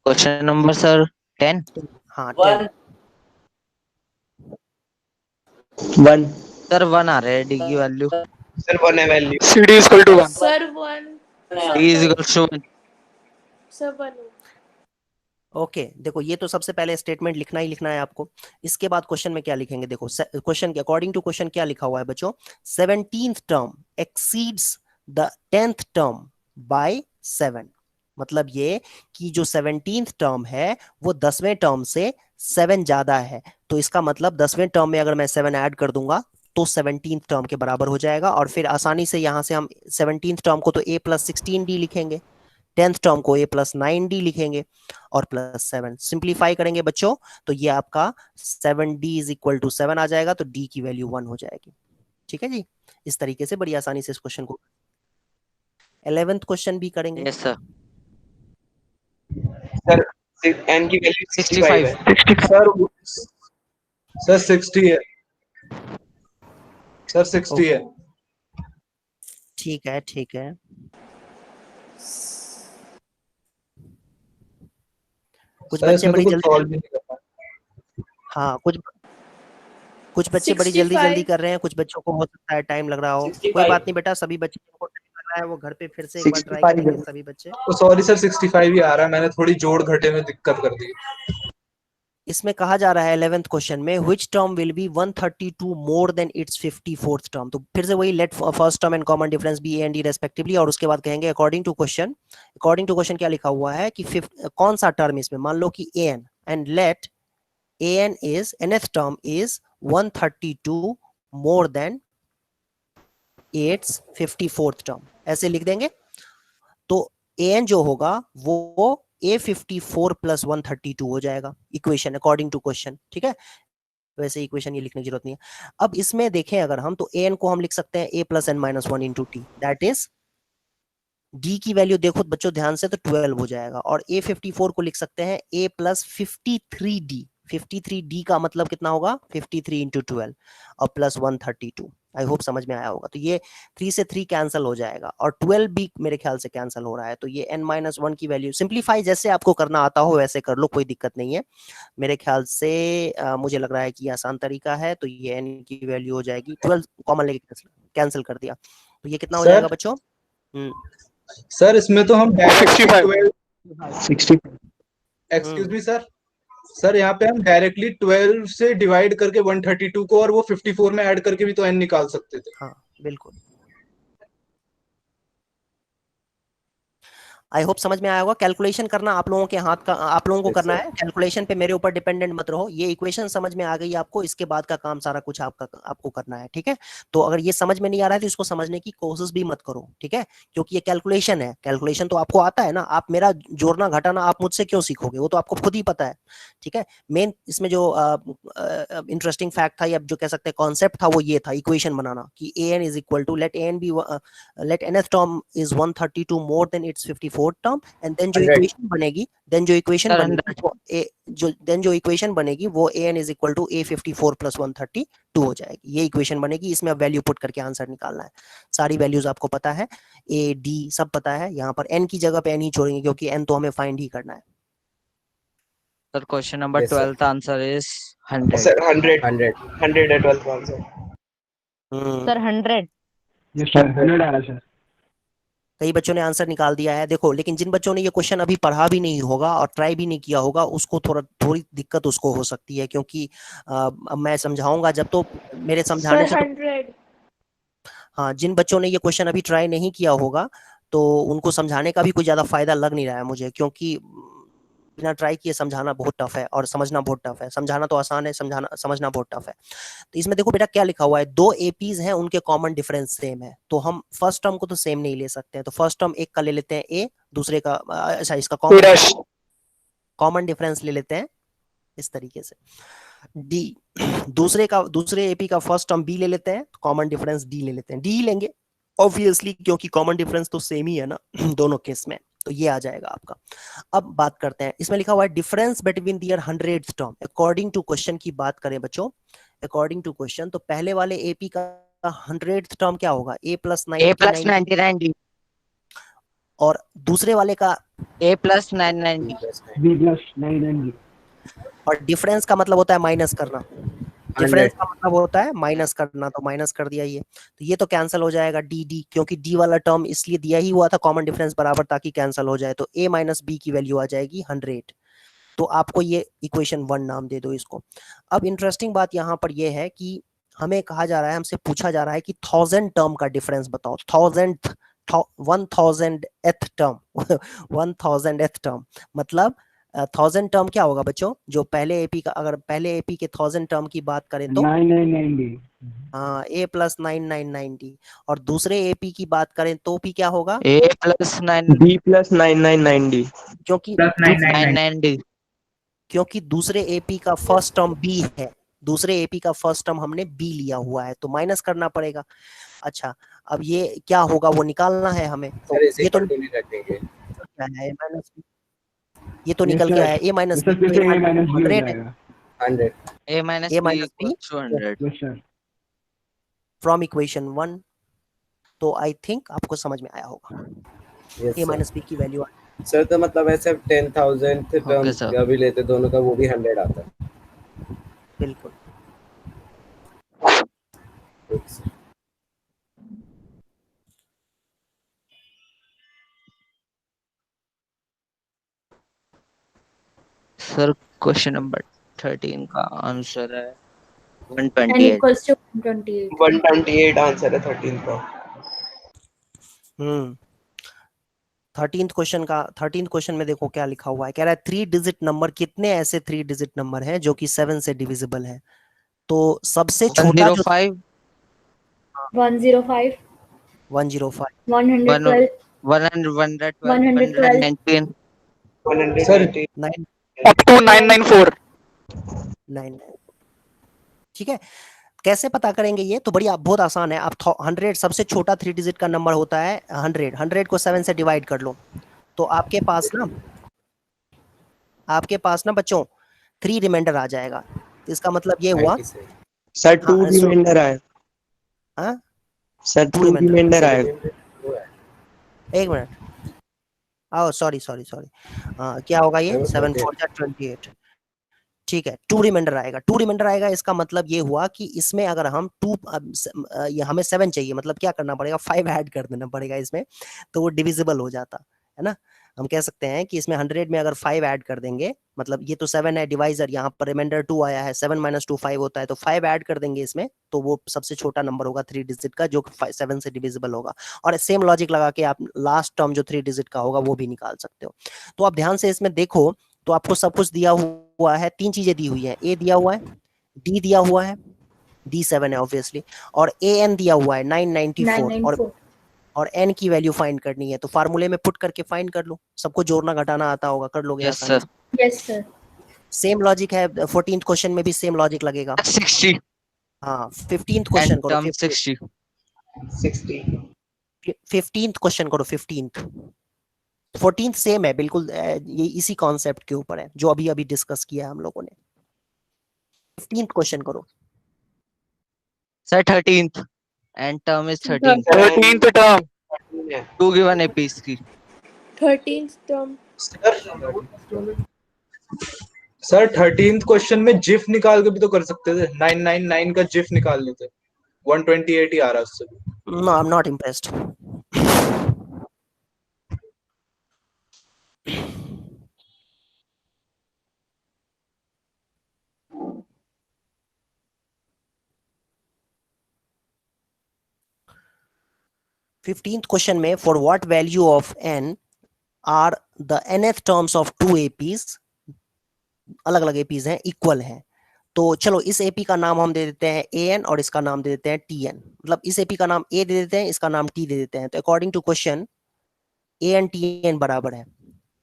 Question number sir 10। हाँ 10। 1. सर 1 आ रहा है डी की वैल्यू। सर 1 है value. CD is equal to 1. Sir, 1. D is equals to 1। Sir, 1. Okay, देखो ये तो सबसे पहले स्टेटमेंट लिखना ही लिखना है आपको। इसके बाद क्वेश्चन में क्या लिखेंगे? देखो क्वेश्चन के अकॉर्डिंग टू क्वेश्चन क्या लिखा हुआ है बच्चों? 17th term exceeds the 10th term by 7। मतलब ये कि जो 17th टर्म है वो 10वें टर्म से 7 ज्यादा है, तो इसका मतलब 10वें टर्म में अगर मैं 7 ऐड कर दूंगा तो 17th टर्म के बराबर हो जाएगा। और फिर आसानी से यहां से हम 17th टर्म को तो a प्लस 16d लिखेंगे, 10th टर्म को a प्लस 9d लिखेंगे, और प्लस 7 सिंप्लीफाई करेंगे बच्चों, तो ये आपका 7d इज इक्वल टू 7 आ जाएगा, तो d की वैल्यू 1 हो जाएगी। ठीक है जी, इस तरीके से बड़ी आसानी से इस क्वेश्चन को 11th क्वेश्चन भी करेंगे। Yes sir. Sir, n की वैल्यू 65 है। 65. सर 60 है। सर 60 है। ठीक है, ठीक है। कुछ सर बच्चे इसमें तो बड़ी कुछ जल्दी, सॉल्व भी नहीं करना। हाँ कुछ बच्चे बड़ी जल्दी 65. जल्दी कर रहे हैं, कुछ बच्चों को हो सकता है टाइम लग रहा हो। 65. कोई बात नहीं बेटा, सभी बच्चे जिनको टाइम लग रहा है वो घर पे फिर से एक बार ट्राई 65 करेंगे है। सभी बच्चे। तो सॉरी सर 65 ही आ रहा है, मैंने थोड़ी जोड़ घटे में दिक्कत कर दी। इसमें कहा जा रहा है 11th क्वेश्चन में which term will be 132 more than its 54th term. तो फिर से वही let first term and common difference be and d respectively, और उसके बाद कहेंगे according to question. According to question क्या लिखा हुआ है कि कौन सा टर्म इसमें, मान लो कि an, and let an is nth term is 132 more than its 54th term, ऐसे लिख देंगे। तो an जो होगा वो A54 प्लस 132 हो जाएगा इक्वेशन अकॉर्डिंग टू क्वेश्चन, ठीक है। वैसे इक्वेशन ये लिखने की जरूरत नहीं है। अब इसमें देखें अगर हम, तो an को हम लिख सकते हैं a plus n minus 1 into T, that is d की वैल्यू देखो बच्चों ध्यान से, तो 12 हो जाएगा। और A54 को लिख सकते हैं a प्लस 53d, 53d का मतलब कितना होगा 53 इंटू 12 और प्लस 132। आई होप समझ में आया होगा। तो ये 3 से 3 कैंसिल हो जाएगा और 12 भी मेरे ख्याल से कैंसिल हो रहा है। तो ये n-1 की वैल्यू सिंप्लीफाई जैसे आपको करना आता हो वैसे कर लो, कोई दिक्कत नहीं है। मेरे ख्याल से मुझे लग रहा है कि आसान तरीका है। तो ये n की वैल्यू हो जाएगी 12, कॉमन लेके कैंसिल कर दिया, तो ये कितना हो जाएगा बच्चों? सर इसमें तो हम 60 एक्सक्यूज मी सर यहाँ पे हम डायरेक्टली 12 से डिवाइड करके 132 को और वो 54 में ऐड करके भी तो n निकाल सकते थे। हाँ बिल्कुल, आई होप समझ में आया होगा। कैलकुलेशन करना आप लोगों के हाथ का, आप लोगों को करना है। कैलकुलेशन पे मेरे ऊपर डिपेंडेंट मत रहो। ये इक्वेशन समझ में आ गई आपको, इसके बाद का काम सारा कुछ आपको करना है, ठीक है। तो अगर ये समझ में नहीं आ रहा है तो इसको समझने की कोशिश भी मत करो, ठीक है, क्योंकि ये कैलकुलेशन है। कैलकुलेशन तो आपको आता है ना, आप मेरा जोड़ना घटाना आप मुझसे क्यों सीखोगे, वो तो आपको खुद ही पता है, ठीक है। मेन इसमें जो इंटरेस्टिंग फैक्ट था या जो कह सकते हैं कॉन्सेप्ट था वो ये था इक्वेशन बनाना कि an is equal to let an be let nth term is 132 more than its 54th term, and then जो इक्वेशन बनेगी, जो इक्वेशन बनेगी वो an is equal to a54 plus 132 हो जाएगी। ये इक्वेशन बनेगी, इसमें अब वैल्यू पुट करके आंसर निकालना है। सारी वैल्यूज आपको पता है, a d सब पता है। यहाँ पर n की जगह पे n ही छोड़ेंगे क्योंकि n तो हमें फाइंड ही करना है। सर क्वेश्चन नंबर 12 का आंसर इज 100 सर 100 है 12 का आंसर सर 100 100 आ रहा है। कई बच्चों ने आंसर निकाल दिया है देखो, लेकिन जिन बच्चों ने ये क्वेश्चन अभी पढ़ा भी नहीं होगा और ट्राई भी नहीं किया होगा उसको थोड़ी दिक्कत उसको हो सकती है, क्योंकि अब मैं समझाऊंगा जब, तो मेरे समझाने से 100 हाँ, जिन बच्चों ने ये क्वेश्चन अभी ट्राई नहीं किया होगा तो उनको समझाने का भी कोई ज्यादा फायदा लग नहीं रहा है मुझे, क्योंकि बिना ट्राई किए समझाना बहुत टफ है और समझना बहुत टफ है। समझाना तो आसान है, समझना बहुत टफ है। तो इसमें देखो बेटा क्या लिखा हुआ है, दो एपीज हैं उनके कॉमन डिफरेंस सेम है, तो हम फर्स्ट टर्म को तो सेम नहीं ले सकते हैं। तो फर्स्ट टर्म एक का ले लेते हैं ए, दूसरे का अच्छा इसका कॉमन डिफरेंस ले लेते हैं इस तरीके से डी, दूसरे एपी का फर्स्ट टर्म बी ले लेते हैं, कॉमन डिफरेंस डी ले लेते हैं। डी ही लेंगे ऑब्वियसली, क्योंकि कॉमन डिफरेंस तो सेम ही है ना दोनों केस में। तो ये आ जाएगा आपका। अब बात करते हैं, इसमें लिखा हुआ है difference between their 100th term according to question की बात करें बच्चों, अकॉर्डिंग टू क्वेश्चन, तो पहले वाले एपी का 100th टर्म क्या होगा, a प्लस 99 और दूसरे वाले का a प्लस 990 b प्लस 990। और डिफरेंस का मतलब होता है माइनस करना, डिफरेंस का मतलब होता है माइनस करना, तो माइनस कर दिया ये, तो ये तो कैंसिल हो जाएगा डी डी, क्योंकि डी वाला टर्म इसलिए दिया ही हुआ था कॉमन डिफरेंस बराबर ताकि कैंसिल हो जाए। तो a माइनस बी की वैल्यू आ जाएगी 100। तो आपको ये इक्वेशन 1 नाम दे दो इसको। अब इंटरेस्टिंग बात यहाँ पर ये है कि हमें कहा जा रहा है, हमसे पूछा जा रहा है कि 1000 टर्म का डिफरेंस बताओ। 1000th टर्म 1000th टर्म मतलब 1000 टर्म क्या होगा बच्चों, जो पहले एपी का, अगर पहले एपी के 1000 टर्म की बात करें तो 9990। हाँ a प्लस 9990, और दूसरे एपी की बात करें तो भी क्या होगा a प्लस 9 b प्लस 9990 क्योंकि 990 क्योंकि दूसरे एपी का फर्स्ट टर्म बी है, दूसरे एपी का फर्स्ट टर्म हमने बी लिया हुआ है, तो माइनस करना पड़ेगा। अच्छा अब ये क्या होगा वो निकालना है हमें, तो ये तो क्या है माइनस, ये तो निकल के आया a माइनस बी, a माइनस बी 100 फ्रॉम इक्वेशन 1। तो आई थिंक आपको समझ में आया होगा। a माइनस बी की वैल्यू सर तो मतलब ऐसे 10,000 टर्म अभी लेते दोनों का, वो भी 100 आता है। बिल्कुल सर क्वेश्चन नंबर 13 का आंसर है n 128 equals to 128 128 आंसर है 13 का। 13th क्वेश्चन में देखो क्या लिखा हुआ है, कह रहा है 3 डिजिट नंबर, कितने ऐसे 3 डिजिट नंबर हैं जो कि 7 से डिविजिबल है। तो सबसे छोटा जो 105 105 105 112 112 119 सर 190 9 अप टू 994। 9। ठीक है, कैसे पता करेंगे ये? तो बढ़िया, बहुत आसान है। आप 100 सबसे छोटा 3 डिजिट का नंबर होता है 100 को 7 से डिवाइड कर लो, तो आपके पास ना बच्चों 3 रिमाइंडर आ जाएगा। तो इसका मतलब ये हुआ, सर 2 हाँ रिमाइंडर आए। हाँ सर 2 2 रिमाइंडर। रिमाइंडर आए। एक मिनट, आओ सॉरी क्या होगा ये? 7 4 जा 28। ठीक है, 2 रिमाइंडर आएगा। 2 रिमाइंडर आएगा, इसका मतलब ये हुआ कि इसमें अगर हम 2 ये हमें 7 चाहिए, मतलब क्या करना पड़ेगा? 5 ऐड कर देना पड़ेगा इसमें, तो वो डिविजिबल हो जाता है ना। हम कह सकते हैं कि इसमें 100 में अगर 5 ऐड कर देंगे, मतलब ये तो 7 है डिवाइजर, यहाँ पर रिमाइंडर 2 आया है, 7 - 2 5 होता है, तो 5 ऐड कर देंगे इसमें, तो वो सबसे छोटा नंबर होगा 3 डिजिट का, जो 7 से डिविजिबल होगा। और सेम लॉजिक लगा के आप लास्ट टर्म जो 3 डिजिट का होगा वो भी निकाल सकते हो। तो आप ध्यान से इसमें देखो, तो आपको सब कुछ दिया हुआ है, 3 चीजें दी हुई है। ए दिया हुआ है, डी दिया हुआ है, डी 7 है ऑब्वियसली, और ए एन दिया हुआ है 994, और एन की वैल्यू फाइंड करनी है। तो फार्मूले में पुट करके फाइंड कर लो। सबको जोड़ना घटाना आता होगा, कर लोगे यस आसानी सर। से। Yes sir. सेम लॉजिक है 14th क्वेश्चन में भी, सेम लॉजिक लगेगा। 60 हाँ 15th एंड क्वेश्चन करो, टर्म 60। 60 15th क्वेश्चन करो, 15th। 14th सेम है बिल्कुल, ये इसी कॉन्सेप्ट के ऊपर है जो अभी अभी डिस्कस किया है हम लोगों ने। 15th क्वेश्चन करो। Sir 13th and term is 13। 13th term. 2 given APs की। 13th term. Sir 13th question में जिफ निकाल के भी तो कर सकते थे। 999 का जिफ निकाल लेते, 128 ही आ रहा है उससे भी। No, I'm not impressed. Fifteenth question में for what value of n are the nth terms of 2 APs, अलग अलग APs हैं, इक्वल हैं। तो चलो इस AP का नाम हम दे देते हैं AN और इसका नाम दे देते हैं TN, मतलब इस AP का नाम A दे देते हैं, इसका नाम T दे देते हैं। तो according to question AN TN बराबर है।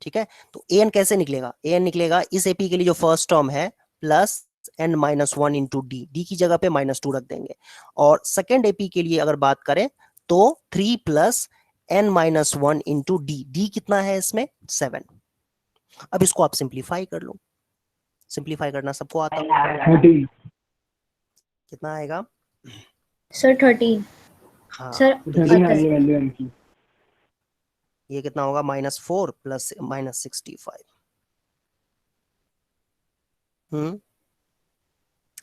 ठीक है, तो AN कैसे निकलेगा? AN निकलेगा इस AP के लिए जो फर्स्ट टर्म है प्लस n - 1 इंटू डी की जगह पे -2 रख देंगे। और सेकेंड AP के लिए अगर बात करें तो 3 प्लस n - 1 इंटू डी कितना है इसमें? 7। अब इसको आप सिंप्लीफाई कर लो। सिंप्लीफाई करना सबको आता है? कितना आएगा सर 13। हाँ सर तो ये कितना होगा? -4 प्लस -65।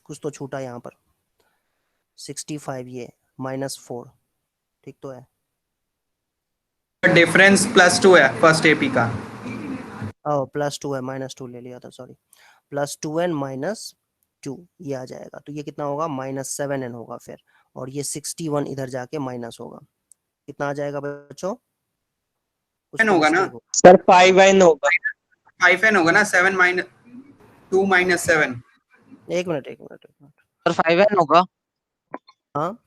कुछ तो छूटा यहाँ पर। 65 ये -4, ठीक तो है। डिफरेंस +2 है फर्स्ट एपी का। +2 है, -2 ले लिया था, सॉरी। +2n -2 ये आ जाएगा, तो ये कितना होगा? -7n होगा फिर, और ये 61 इधर जाके माइनस होगा। कितना आ जाएगा बच्चों? कुछ तो होगा ना mistake होगा। सर 5n होगा। 5n होगा ना, 7 - 2 - 7। एक मिनट। सर 5n होगा। हाँ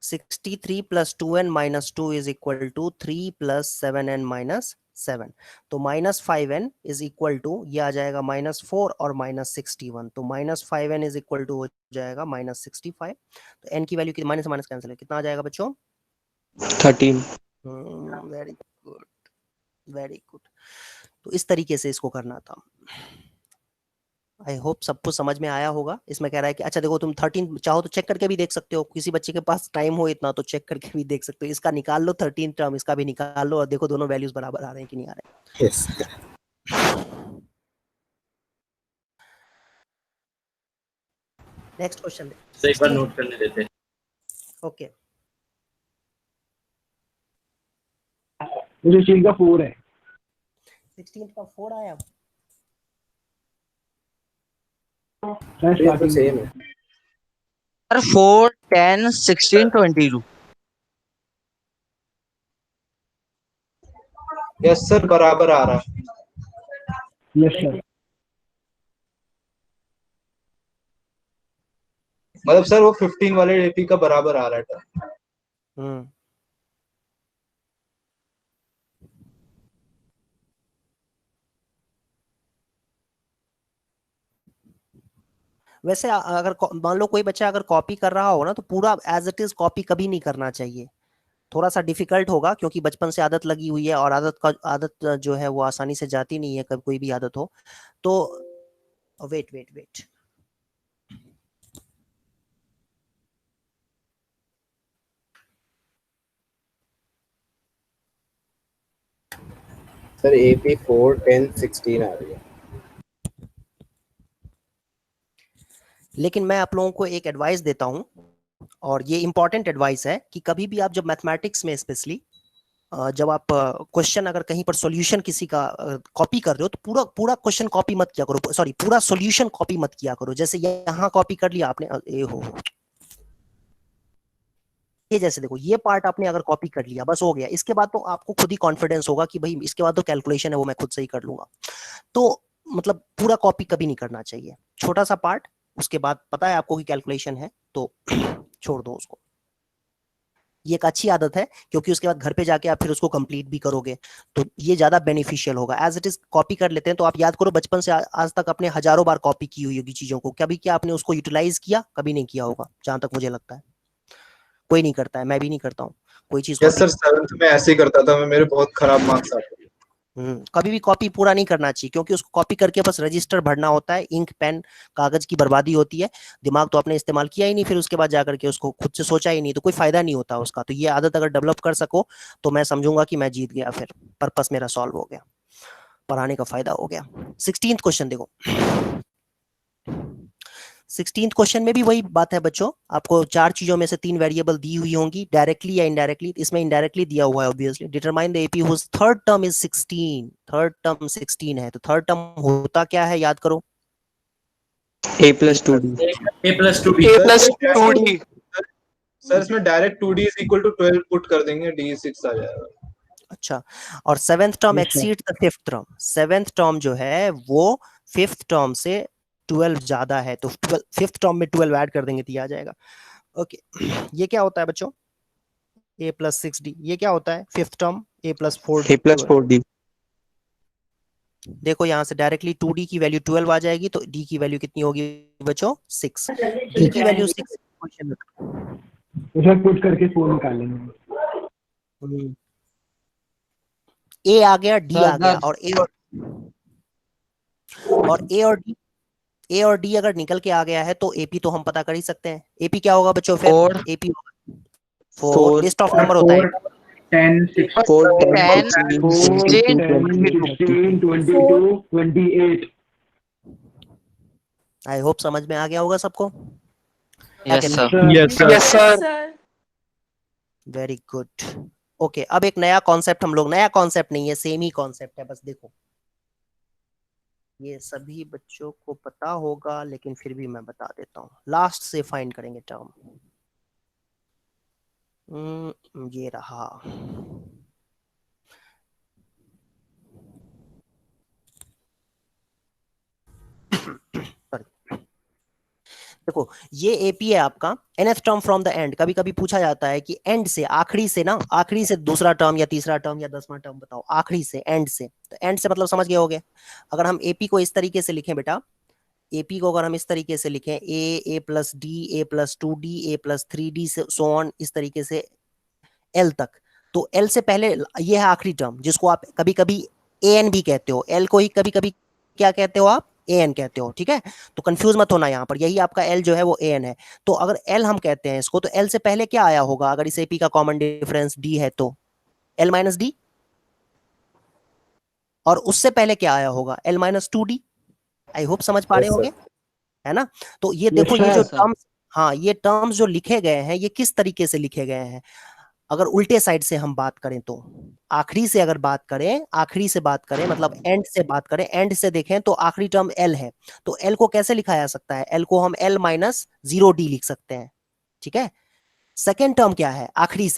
63 + 2n - 2 is equal to 3 + 7n - 7। तो -5n इज इक्वल टू, ये आ जाएगा -4 और -61, तो -5n इज इक्वल टू हो जाएगा -65। तो n की वैल्यू की माइनस माइनस कैंसिल है, कितना आ जाएगा बच्चों? 13। Very good, very good. तो इस तरीके से इसको करना था। आई होप सबको समझ में आया होगा। इसमें कह रहा है कि अच्छा देखो, तुम 13 चाहो तो चेक करके भी देख सकते हो, किसी बच्चे के पास टाइम हो इतना तो चेक करके भी देख सकते हो। इसका निकाल लो 13 टर्म, इसका भी निकाल लो, और देखो दोनों वैल्यूज बराबर आ रहे हैं कि नहीं आ रहे। यस नेक्स्ट क्वेश्चन तो एक बार नोट करने देते हैं। ओके। मुझे चीज का 4 है। 16 का 4 आया। ये तो सेम है। सर 4 10 16 22। यस सर, बराबर आ रहा है। Yes sir. मतलब सर वो 15 वाले एपी का बराबर आ रहा है। हम्म वैसे अगर मान लो कोई बच्चा अगर कॉपी कर रहा हो ना तो पूरा एज इट इज कॉपी कभी नहीं करना चाहिए, थोड़ा सा डिफिकल्ट होगा क्योंकि बचपन से आदत लगी हुई है और आदत जो है वो आसानी से जाती नहीं है, कभी कोई भी आदत हो तो। Wait wait wait, sir AP 4 10 16 आ रही है। लेकिन मैं आप लोगों को एक एडवाइस देता हूं और ये इंपॉर्टेंट एडवाइस है कि कभी भी आप जब मैथमेटिक्स में स्पेशली जब आप क्वेश्चन अगर कहीं पर सॉल्यूशन किसी का कॉपी कर रहे हो तो पूरा पूरा क्वेश्चन कॉपी मत किया करो, सॉरी पूरा सॉल्यूशन कॉपी मत किया करो। जैसे यहाँ कॉपी कर लिया आपने, ए हो ये जैसे देखो ये पार्ट आपने अगर कॉपी कर लिया बस हो गया, इसके बाद तो आपको खुद ही कॉन्फिडेंस होगा कि भाई इसके बाद तो कैलकुलेशन है वो मैं खुद से ही कर लूंगा। तो मतलब पूरा कॉपी कभी नहीं करना चाहिए, छोटा सा पार्ट, उसके बाद पता है आपको कि कैलकुलेशन है तो छोड़ दो उसको। ये एक अच्छी आदत है क्योंकि उसके बाद घर पे जाके आप फिर उसको कंप्लीट भी करोगे तो ये ज्यादा बेनिफिशियल होगा। एज इट इज कॉपी कर लेते हैं तो आप याद करो बचपन से आज तक आपने हजारों बार कॉपी की हुई होगी चीजों को, कभी क्या आपने उसको यूटिलाइज किया? कभी नहीं किया होगा जहां तक मुझे लगता है, कोई नहीं करता है, मैं भी नहीं करता हूँ कोई चीज यस सर, 7th में ऐसे ही करता था मैं, मेरे बहुत खराब मार्क्स आते थे। कभी भी कॉपी पूरा नहीं करना चाहिए क्योंकि उसको कॉपी करके बस रजिस्टर भरना होता है, इंक पेन कागज की बर्बादी होती है, दिमाग तो आपने इस्तेमाल किया ही नहीं, फिर उसके बाद जाकर के उसको खुद से सोचा ही नहीं तो कोई फायदा नहीं होता उसका। तो ये आदत अगर डेवलप कर सको तो मैं समझूंगा कि मैं जीत गया, फिर पर्पस मेरा सॉल्व हो गया, पढ़ाने का फायदा हो गया। 16th क्वेश्चन देखो, 16th क्वेश्चन में भी वही बात है बच्चों, आपको चार चीजों में से तीन वेरिएबल दी हुई होंगी डायरेक्टली या इनडायरेक्टली। इसमें इनडायरेक्टली दिया हुआ है obviously, determine the AP whose third term is 16, third term 16 है तो थर्ड टर्म होता क्या है याद करो? A plus 2D. A plus 2D. A plus 2D. Sir इसमें direct 2D is equal to 12 put कर देंगे, D 6 आ जाएगा। अच्छा, और seventh term Yes, sir. Exceed the fifth term, seventh term जो है वो फिफ्थ टर्म से 12 ज्यादा है तो फिफ्थ टर्म में 12 ऐड कर देंगे तो ये आ जाएगा। ओके ये क्या होता है बच्चों? a plus 6d, ये क्या होता है? Fifth term a plus 4d। A plus 4D. देखो यहाँ से डायरेक्टली 2d की वैल्यू 12 आ जाएगी तो d की वैल्यू कितनी होगी बच्चों? 6। d की वैल्यू 6 क्वेश्चन में उसे पुट करके 4 निकालेंगे। a आ गया, d आ गया और a और d अगर निकल के आ गया है तो AP तो हम पता कर ही सकते हैं। AP क्या होगा बच्चों फिर? AP होगा 4, लिस्ट ऑफ नंबर होता है 10, 4, 10, 16, 16, 22, 28। आई होप समझ में आ गया होगा सबको। Yes sir. Yes, sir. Very good. Okay अब एक नया कॉन्सेप्ट हम लोग, नया कॉन्सेप्ट नहीं है सेम ही कॉन्सेप्ट है, बस देखो ये सभी बच्चों को पता होगा लेकिन फिर भी मैं बता देता हूँ। लास्ट से फाइंड करेंगे टर्म, ये रहा। देखो ये एपी है आपका, nth term from the end. कभी कभी पूछा जाता है कि एंड से, आखिरी से ना, आखिरी से दूसरा टर्म या तीसरा टर्म या 10वां टर्म बताओ, आखिरी से, एंड से। तो एंड से मतलब समझ गए होगे। अगर हम एपी को इस तरीके से लिखें बेटा, एपी को अगर हम इस तरीके से लिखें ए प्लस डी, ए प्लस 2d, ए प्लस 3d से सो ऑन, इस तरीके से एल तक, तो एल से पहले ये है आखिरी टर्म जिसको आप कभी कभी ए एन भी कहते हो, एल को ही कभी कभी क्या कहते हो आप? ए एन कहते हो, ठीक है। तो कंफ्यूज मत होना, यहाँ पर यही आपका एल जो है वो ए एन है। तो अगर एल हम कहते हैं इसको तो एल से पहले क्या आया होगा अगर इस एपी का कॉमन डिफरेंस डी है तो? L minus D. और उससे पहले क्या आया होगा? L minus 2d। आई होप समझ पा रहे होंगे, है ना। तो ये देखो ये जो टर्म्स, हाँ ये टर्म्स जो लिखे गए हैं ये किस तरीके से लिखे गए हैं। अगर उल्टे साइड से हम बात करें तो आखिरी से अगर बात करें, आखिरी से बात करें मतलब एंड से बात करें, एंड से देखें तो आखिरी टर्म एल है, तो एल को कैसे लिखा जा सकता है? एल को हम एल माइनस 0d लिख सकते हैं, ठीक है। सेकेंड टर्म क्या है? आखिरी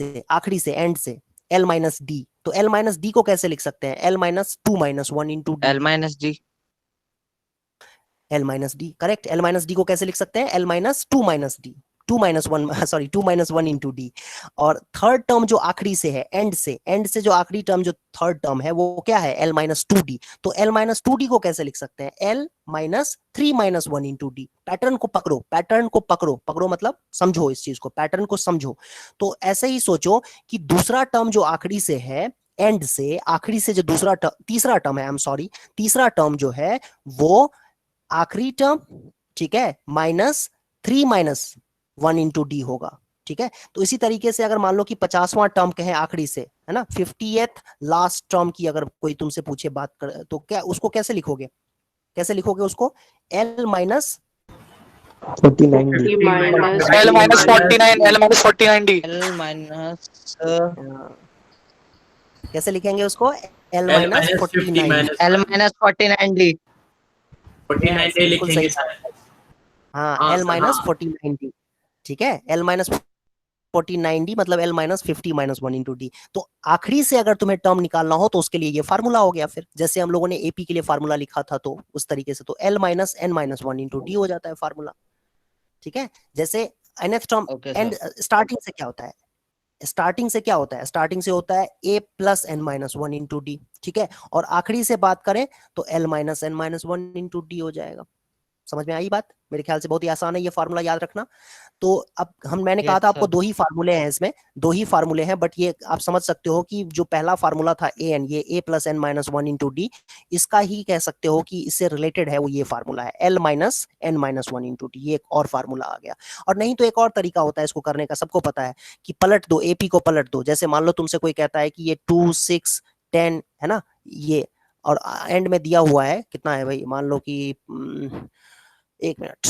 से एंड से एल माइनस डी, तो एल माइनस डी को कैसे लिख सकते हैं? L minus 2 minus 1 into L minus D, L minus D correct. L minus D को कैसे लिख सकते हैं? L minus 2 minus D, 2 minus 1 sorry 2 minus 1 into D. और थर्ड टर्म जो आखिरी से है, एंड से जो आखिरी टर्म जो थर्ड टर्म है वो क्या है, एल माइनस 2d। तो एल माइनस 2d को कैसे लिख सकते हैं, L minus 3 minus 1 into D. Pattern को पकड़ो, पैटर्न को पकड़ो, पकड़ो मतलब समझो इस चीज को, पैटर्न को समझो। तो ऐसे ही सोचो कि दूसरा टर्म जो आखिरी से है, एंड से आखिरी से जो दूसरा टर्म, तीसरा टर्म है, आई एम सॉरी, तीसरा टर्म जो है वो आखिरी टर्म, ठीक है, माइनस 3 माइनस 1 इंटू डी होगा। ठीक है, तो इसी तरीके से अगर मान लो कि 50वां टर्म कहे आखिरी से, है ना, 50th लास्ट टर्म की अगर कोई तुमसे पूछे बात कर, तो क्या उसको कैसे लिखोगे, कैसे लिखोगे उसको, L minus 49 D. L minus 49, L minus 49 D. L minus कैसे लिखेंगे उसको, L minus 49, L minus 49 D. 49 D बिल्कुल लिखेंगे सही। सर। हाँ, हाँ एल सर, माइनस हाँ। 49d, ठीक है, एल माइनस 49d मतलब L minus 50 minus 1 into D. तो आखिरी से अगर तुम्हें टर्म निकालना हो तो उसके लिए ये फार्मूला हो गया, फिर जैसे हम लोगों ने एपी के लिए फार्मूला लिखा था तो उस तरीके से, तो l minus n minus 1 into d हो जाता है फार्मूला। ठीक है, जैसे nth term, okay and sir. Starting से क्या होता है, स्टार्टिंग से क्या होता है, स्टार्टिंग से होता है a plus n minus 1 into d. ठीक है, और आखिरी से बात करें तो l minus n minus 1 into d हो जाएगा। समझ में आई बात, मेरे ख्याल से बहुत ही आसान है ये फार्मूला याद रखना। तो अब मैंने कहा यस था आपको सर। 2 ही फार्मूले हैं इसमें, 2 ही फार्मूले हैं, बट ये आप समझ सकते हो कि जो पहला फार्मूला था ए एन, ये a plus n minus 1 into d, इसका ही कह सकते हो कि इससे रिलेटेड है वो ये फार्मूला है, l minus n minus 1 into d, ये एक और फार्मूला आ गया। और नहीं तो एक और तरीका होता है इसको करने का, सबको पता है कि पलट दो, एपी को पलट दो। जैसे मान लो तुमसे कोई कहता है कि ये 2 6 10 है ना, ये, और एंड में दिया हुआ है कितना है भाई, मान लो कि एक मिनट,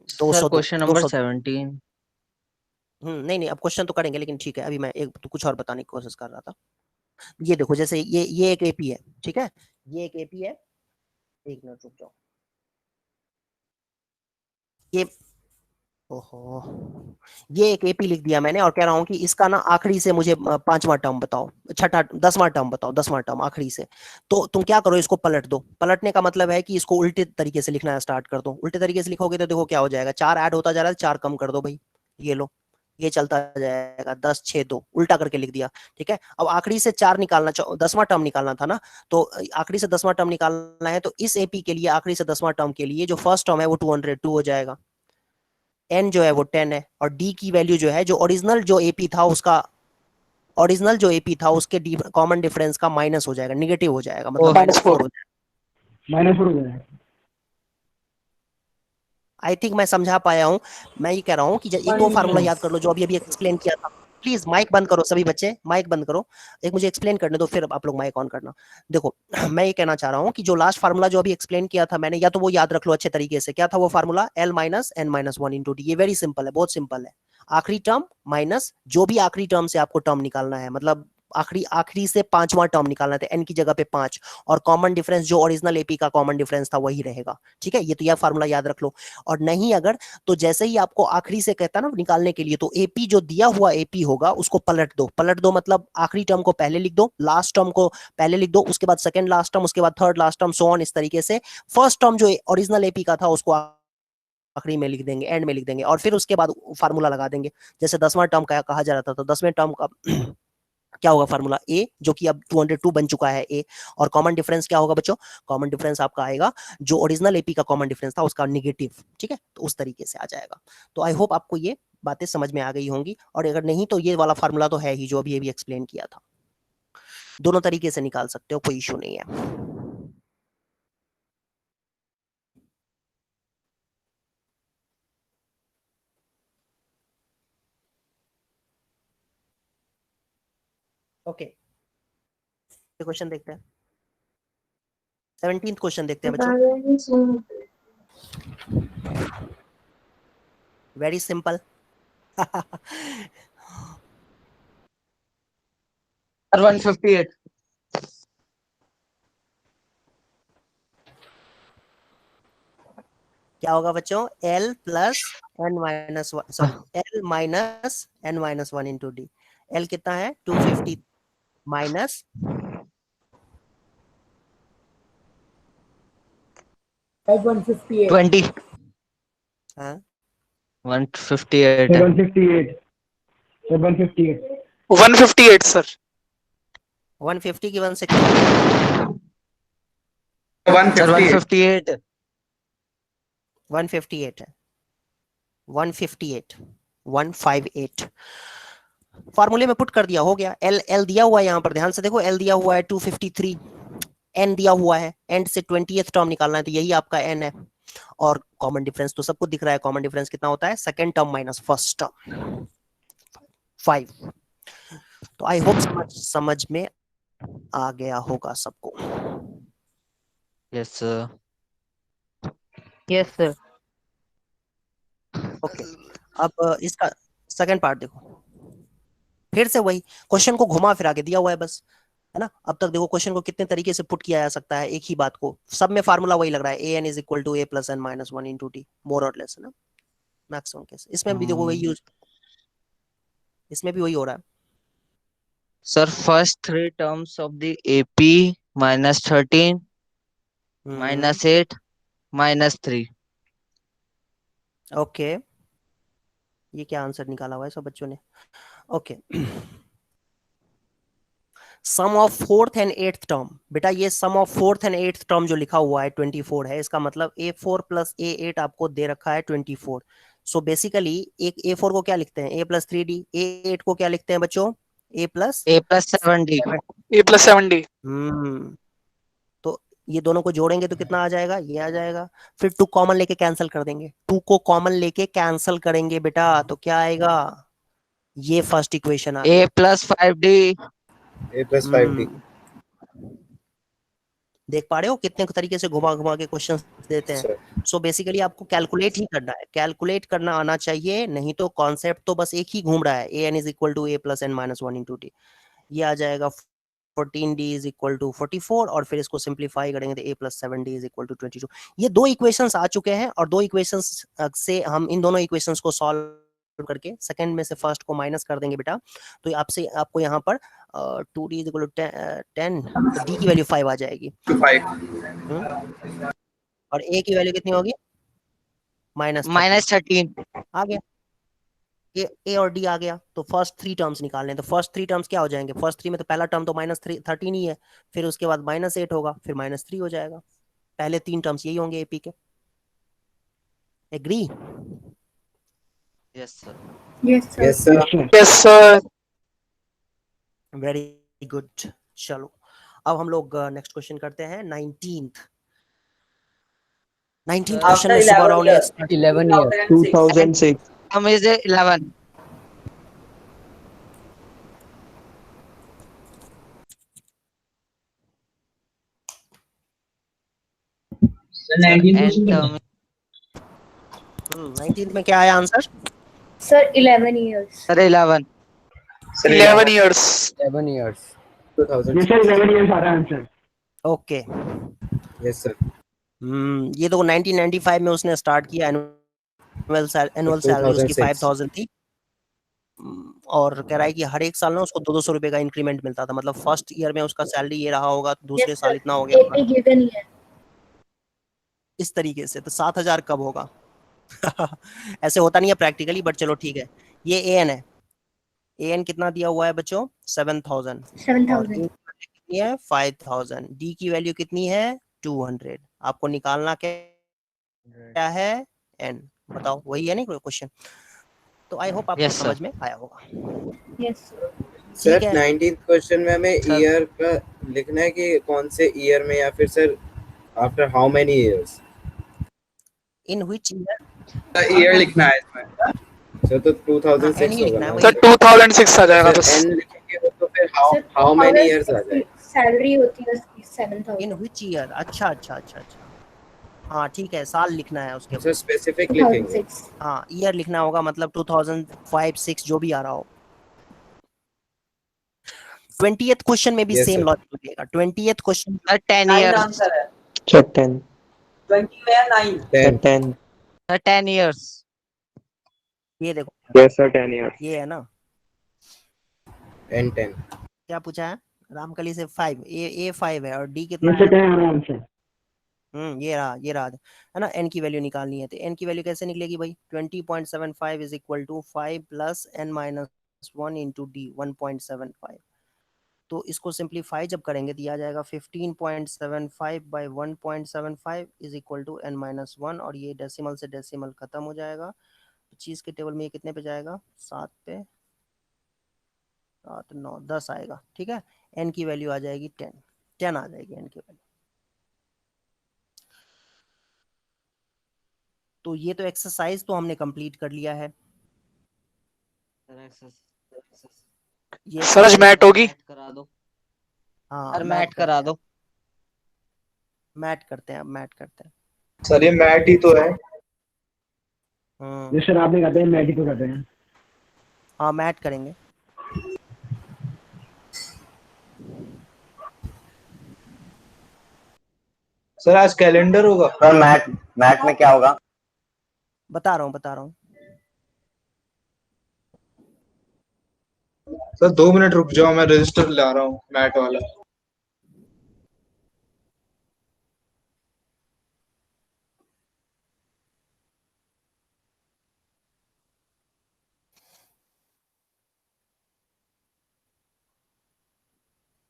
सर क्वेश्चन नंबर 200 17। नहीं नहीं, अब क्वेश्चन तो करेंगे, लेकिन ठीक है अभी मैं एक तो कुछ और बताने की कोशिश कर रहा था। ये देखो, जैसे ये एक एपी है, ठीक है, ये एक एपी है, एक मिनट रुक जाओ, ये, ओहो, ये एक एपी लिख दिया मैंने और कह रहा हूं कि इसका ना आखिरी से मुझे 5वां टर्म बताओ, छठा 10वां टर्म बताओ, 10वां टर्म आखिरी से। तो तुम क्या करो, इसको पलट दो। पलटने का मतलब है कि इसको उल्टे तरीके से लिखना स्टार्ट कर दो। उल्टे तरीके से लिखोगे तो देखो क्या हो जाएगा, 4 ऐड होता जा रहा है, 4 कम कर दो भाई, ये लो, ये चलता जाएगा, 10 6 2 उल्टा करके लिख दिया। ठीक है, अब आखिरी से 4 निकालना, 10वां टर्म निकालना था ना, तो आखिरी से 10वां टर्म निकालना है, तो इस एपी के लिए आखिरी से 10वां टर्म के लिए जो फर्स्ट टर्म है वो 202 हो जाएगा, एन जो है वो 10 है, और डी की वैल्यू जो है, जो ओरिजिनल जो एपी था उसका, ओरिजिनल जो एपी था उसके कॉमन डिफरेंस का माइनस हो जाएगा, निगेटिव हो जाएगा, मतलब -4 हो जाएगा। -4 हो जाएगा। आई थिंक मैं समझा पाया हूं। मैं ये कह रहा हूं कि एक दो फार्मूला याद कर लो जो अभी अभी एक्सप्लेन किया था। प्लीज माइक बंद करो सभी बच्चे, माइक बंद करो, एक मुझे एक्सप्लेन करने दो, फिर आप लोग माइक ऑन करना। देखो मैं ये कहना चाह रहा हूं कि जो लास्ट फार्मूला जो अभी एक्सप्लेन किया था मैंने, या तो वो याद रख लो अच्छे तरीके से, क्या था वो formula, l minus n minus 1 into d. ये वेरी सिंपल है, बहुत सिंपल है, आखिरी टर्म माइनस जो भी आखिरी टर्म से आपको टर्म निकालना है, मतलब आखिरी से 5वां टर्म निकालना था, एन की जगह पे 5, और कॉमन डिफरेंस जो ओरिजिनल एपी का कॉमन डिफरेंस था वही रहेगा। ठीक है, ये तो यह फार्मूला याद रख लो। और नहीं अगर, तो जैसे ही आपको आखिरी से कहता ना निकालने के लिए, तो एपी जो दिया हुआ एपी होगा उसको पलट दो। पलट दो मतलब आखिरी टर्म को पहले लिख दो, लास्ट टर्म को पहले लिख दो, उसके बाद सेकंड लास्ट टर्म, उसके बाद third last term, so on, इस तरीके से फर्स्ट टर्म जो ओरिजिनल एपी का था उसको आखिरी में लिख देंगे, एंड में लिख देंगे, और फिर उसके बाद फार्मूला लगा देंगे। जैसे 10वां टर्म का कहा जा रहा था, तो 10वें टर्म का क्या होगा फार्मूला, ए, जो कि अब 202 बन चुका है ए, और कॉमन डिफरेंस क्या होगा बच्चों, कॉमन डिफरेंस आपका आएगा जो ओरिजिनल एपी का कॉमन डिफरेंस था उसका निगेटिव। ठीक है, तो उस तरीके से आ जाएगा। तो आई होप आपको ये बातें समझ में आ गई होंगी, और अगर नहीं तो ये वाला फार्मूला तो है ही जो अभी अभी एक्सप्लेन किया था, दोनों तरीके से निकाल सकते हो, कोई इशू नहीं है। ओके, क्वेश्चन देखते हैं, 17th क्वेश्चन देखते हैं बच्चों, वेरी सिंपल। 158। क्या होगा बच्चों, L plus n minus 1, sorry L minus n minus 1 into d. L कितना है 250 माइनस 158. 20 हाँ 158 है 158 सर 158 158 सर 150 की 160 सर 158 158 है 158 158 फार्मूले में पुट कर दिया, हो गया। एल एल दिया हुआ है यहाँ पर, ध्यान से देखो, एल दिया हुआ है 253, एन दिया हुआ है, एंड से 20th टर्म निकालना है, तो यही आपका एन है। और कॉमन डिफरेंस तो सबको दिख रहा है, कॉमन डिफरेंस कितना होता है, second term minus first term 5। तो आई होप समझ में आ गया होगा सबको। Yes sir yes sir okay, अब इसका सेकंड पार्ट देखो, फिर से वही क्वेश्चन को घुमा फिरा के दिया हुआ है बस, है ना। अब तक देखो क्वेश्चन को कितने तरीके से पुट किया जा सकता है, एक ही बात को, सब में फार्मूला वही लग रहा है, an is equal to a plus n minus 1 into t, more और लेस, है ना, मैक्सिमम केस। इसमें भी देखो वही यूज, इसमें भी वही हो रहा है। Sir first 3 terms of the AP -13 -8 -3। Okay, ये क्या आंसर निकाला हुआ है सब बच्चों ने। Okay, sum of 4th and 8th term, बेटा ये सम of 4th and 8th term जो लिखा हुआ है 24 है, इसका मतलब a4 प्लस a8 आपको दे रखा है 24। सो बेसिकली एक a4 को क्या लिखते हैं, a प्लस 3d, a8 को क्या लिखते हैं बच्चों, a प्लस 7d A+7D तो ये दोनों को जोड़ेंगे तो कितना आ जाएगा, ये आ जाएगा। फिर 2 कॉमन लेके कैंसिल कर देंगे, 2 को कॉमन लेके कैंसिल करेंगे बेटा, तो क्या आएगा, ये फर्स्ट इक्वेशन आ गई। a+5d A+5D देख पा रहे हो कितने तरीके से घुमा घुमा के क्वेश्चन देते हैं। सो बेसिकली आपको कैलकुलेट ही करना है, कैलकुलेट करना आना चाहिए, नहीं तो कॉन्सेप्ट तो बस एक ही घूम रहा है, an is equal to a plus n minus 1 into t, ये आ जाएगा 14d इज इक्वल टू 44, और फिर इसको सिंप्लीफाई करेंगे तो a plus 7d is equal to 22। ये 2 इक्वेशंस आ चुके हैं, और 2 इक्वेशंस से हम इन दोनों इक्वेशंस को सॉल्व करके सेकंड में से फर्स्ट को माइनस कर देंगे बेटा, तो आपको यहाँ पर 2d इज इक्वल टू 10, तो d की वैल्यू 5 आ जाएगी, 5 और a की वैल्यू कितनी होगी, -13। आ गया, ए और डी आ गया। तो फर्स्ट 3 टर्म्स निकालने हैं, तो फर्स्ट 3 टर्म्स क्या हो जाएंगे, फर्स्ट 3 में तो पहला टर्म तो -13 ही है, फिर उसके बाद -8 होगा, फिर -3 हो जाएगा, पहले 3 टर्म्स यही होंगे एपी के। Agree? Yes sir Yes sir Yes sir very good. चलो अब हम लोग नेक्स्ट क्वेश्चन करते हैं, 19th क्वेश्चन में सुबह राव ने 11 years 2006 हम इज 11 19 19th में क्या आया answer, Sir, 11 years. Sir 11 11 years 11 years 2000 ये सर 11 years आ रहा है आंसर। ओके। Yes sir ये तो 1995 में उसने स्टार्ट किया, एनुअल सैलरी उसकी 2006 5000 थी, और कह रहा है कि हर एक साल ना उसको 200 रुपए का इंक्रीमेंट मिलता था, मतलब फर्स्ट ईयर में उसका सैलरी ये रहा होगा, दूसरे Yes, साल sir. इतना हो गया होगा, AP given year. इस तरीके से। तो 7000 कब होगा ऐसे होता नहीं है प्रैक्टिकली, बट चलो ठीक है। ये एन है, एन कितना दिया हुआ है बच्चों, 7000, 7,000. कितनी है 5000, डी की वैल्यू कितनी है 200, आपको निकालना क्या है एन, बताओ, वही है ना क्वेश्चन। तो आई होप आपको Yes, sir. समझ में आया होगा। Yes, sir. सर ठीक है। 19th क्वेश्चन में हमें Sir. ईयर का लिखना है कि कौन से ईयर में, या फिर sir after how many years, in which year, year लिखना है इसमें। सर तो 2006 N ही होगा लिखना है, ना सर 2006 आ जाएगा सर बस एन लिखेंगे तो फिर how Sir, how many our years आ जाएगा। salary होती है उसकी इन 7,000. व्हिच ईयर, अच्छा अच्छा अच्छा अच्छा, हाँ ठीक है, साल लिखना है उसके सर स्पेसिफिक लिखेंगे। 2006. हाँ ईयर लिखना होगा, मतलब 2005-6 जो भी आ रहा हो। 20th क्वेश्चन में भी Yes, सेम sir. लॉजिक लगेगा, 20th क्वेश्चन 10 9 years आंसर है, 10 20 में है 9। 10 10 सर 10 years ये देखो, yes sir 10 years ये है ना, and 10 क्या पूछा है रामकली से 5, ए 5 है, और डी कितना ये सर है, 10 आ रहा है आंसर। ये रहा है ना। n की वैल्यू निकालनी है, तो n की वैल्यू कैसे निकलेगी भाई? 20.75 is equal to 5 plus n minus 1 into d 1.75। तो इसको सिंप्लीफाई जब करेंगे तो ये आ जाएगा 15.75 by 1.75 is equal to n minus 1, और ये डेसिमल से डेसिमल खत्म हो जाएगा। 25 के टेबल में ये कितने पे जाएगा? 7 पे, 7 9 10 आएगा। ठीक है, n की वैल्यू आ जाएगी 10 आ जाएगी n की वैल्यू। तो ये तो एक्सरसाइज तो हमने कंप्लीट कर लिया है। ये सर आज मैट होगी। करा दो। हाँ सर मैट करा दो। मैट करते हैं, अब मैट करते हैं। सर ये मैट ही तो है। ये सर आपने कहते हैं मैट ही तो कहते हैं। हाँ मैट करेंगे। सर आज कैलेंडर होगा। सर मैट में क्या होगा? बता रहा हूँ। सर 2 मिनट रुक जाओ, मैं रजिस्टर ला रहा हूँ मैट वाला।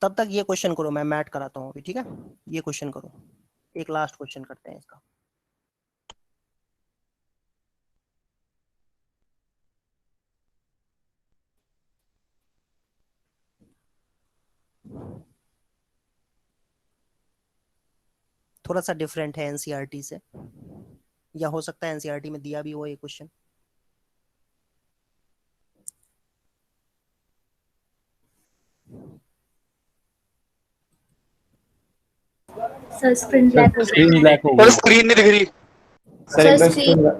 तब तक ये क्वेश्चन करो, मैं मैट कराता हूँ अभी। ठीक है, ये क्वेश्चन करो, एक लास्ट क्वेश्चन करते हैं इसका। थोड़ा सा डिफरेंट है एनसीईआरटी से, या हो सकता है एनसीईआरटी में दिया भी हो ये क्वेश्चन। सर स्क्रीन ब्लैक हो स्क्रीन ब्लैक हो और गई। स्क्रीन नहीं दिख रही। सर सर एकदम स्क्रीन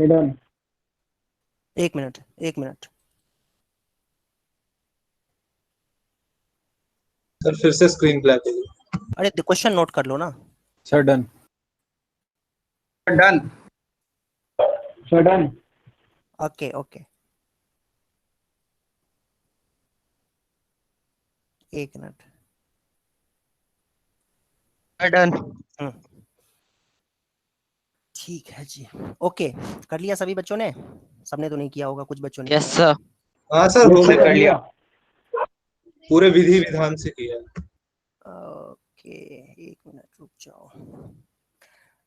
डन। एक मिनट। सर फिर से स्क्रीन ब्लैक हो गई। अरे क्वेश्चन नोट कर लो ना। Sir done. Done. Sir done. Okay एक मिनट। डन। ठीक है जी, ओके। कर लिया सभी बच्चों ने? सबने तो नहीं किया होगा, कुछ बच्चों ने यस किया। सर। हाँ सर हो कर लिया। पूरे विधि विधान से किया। ओके एक मिनट रुक जाओ।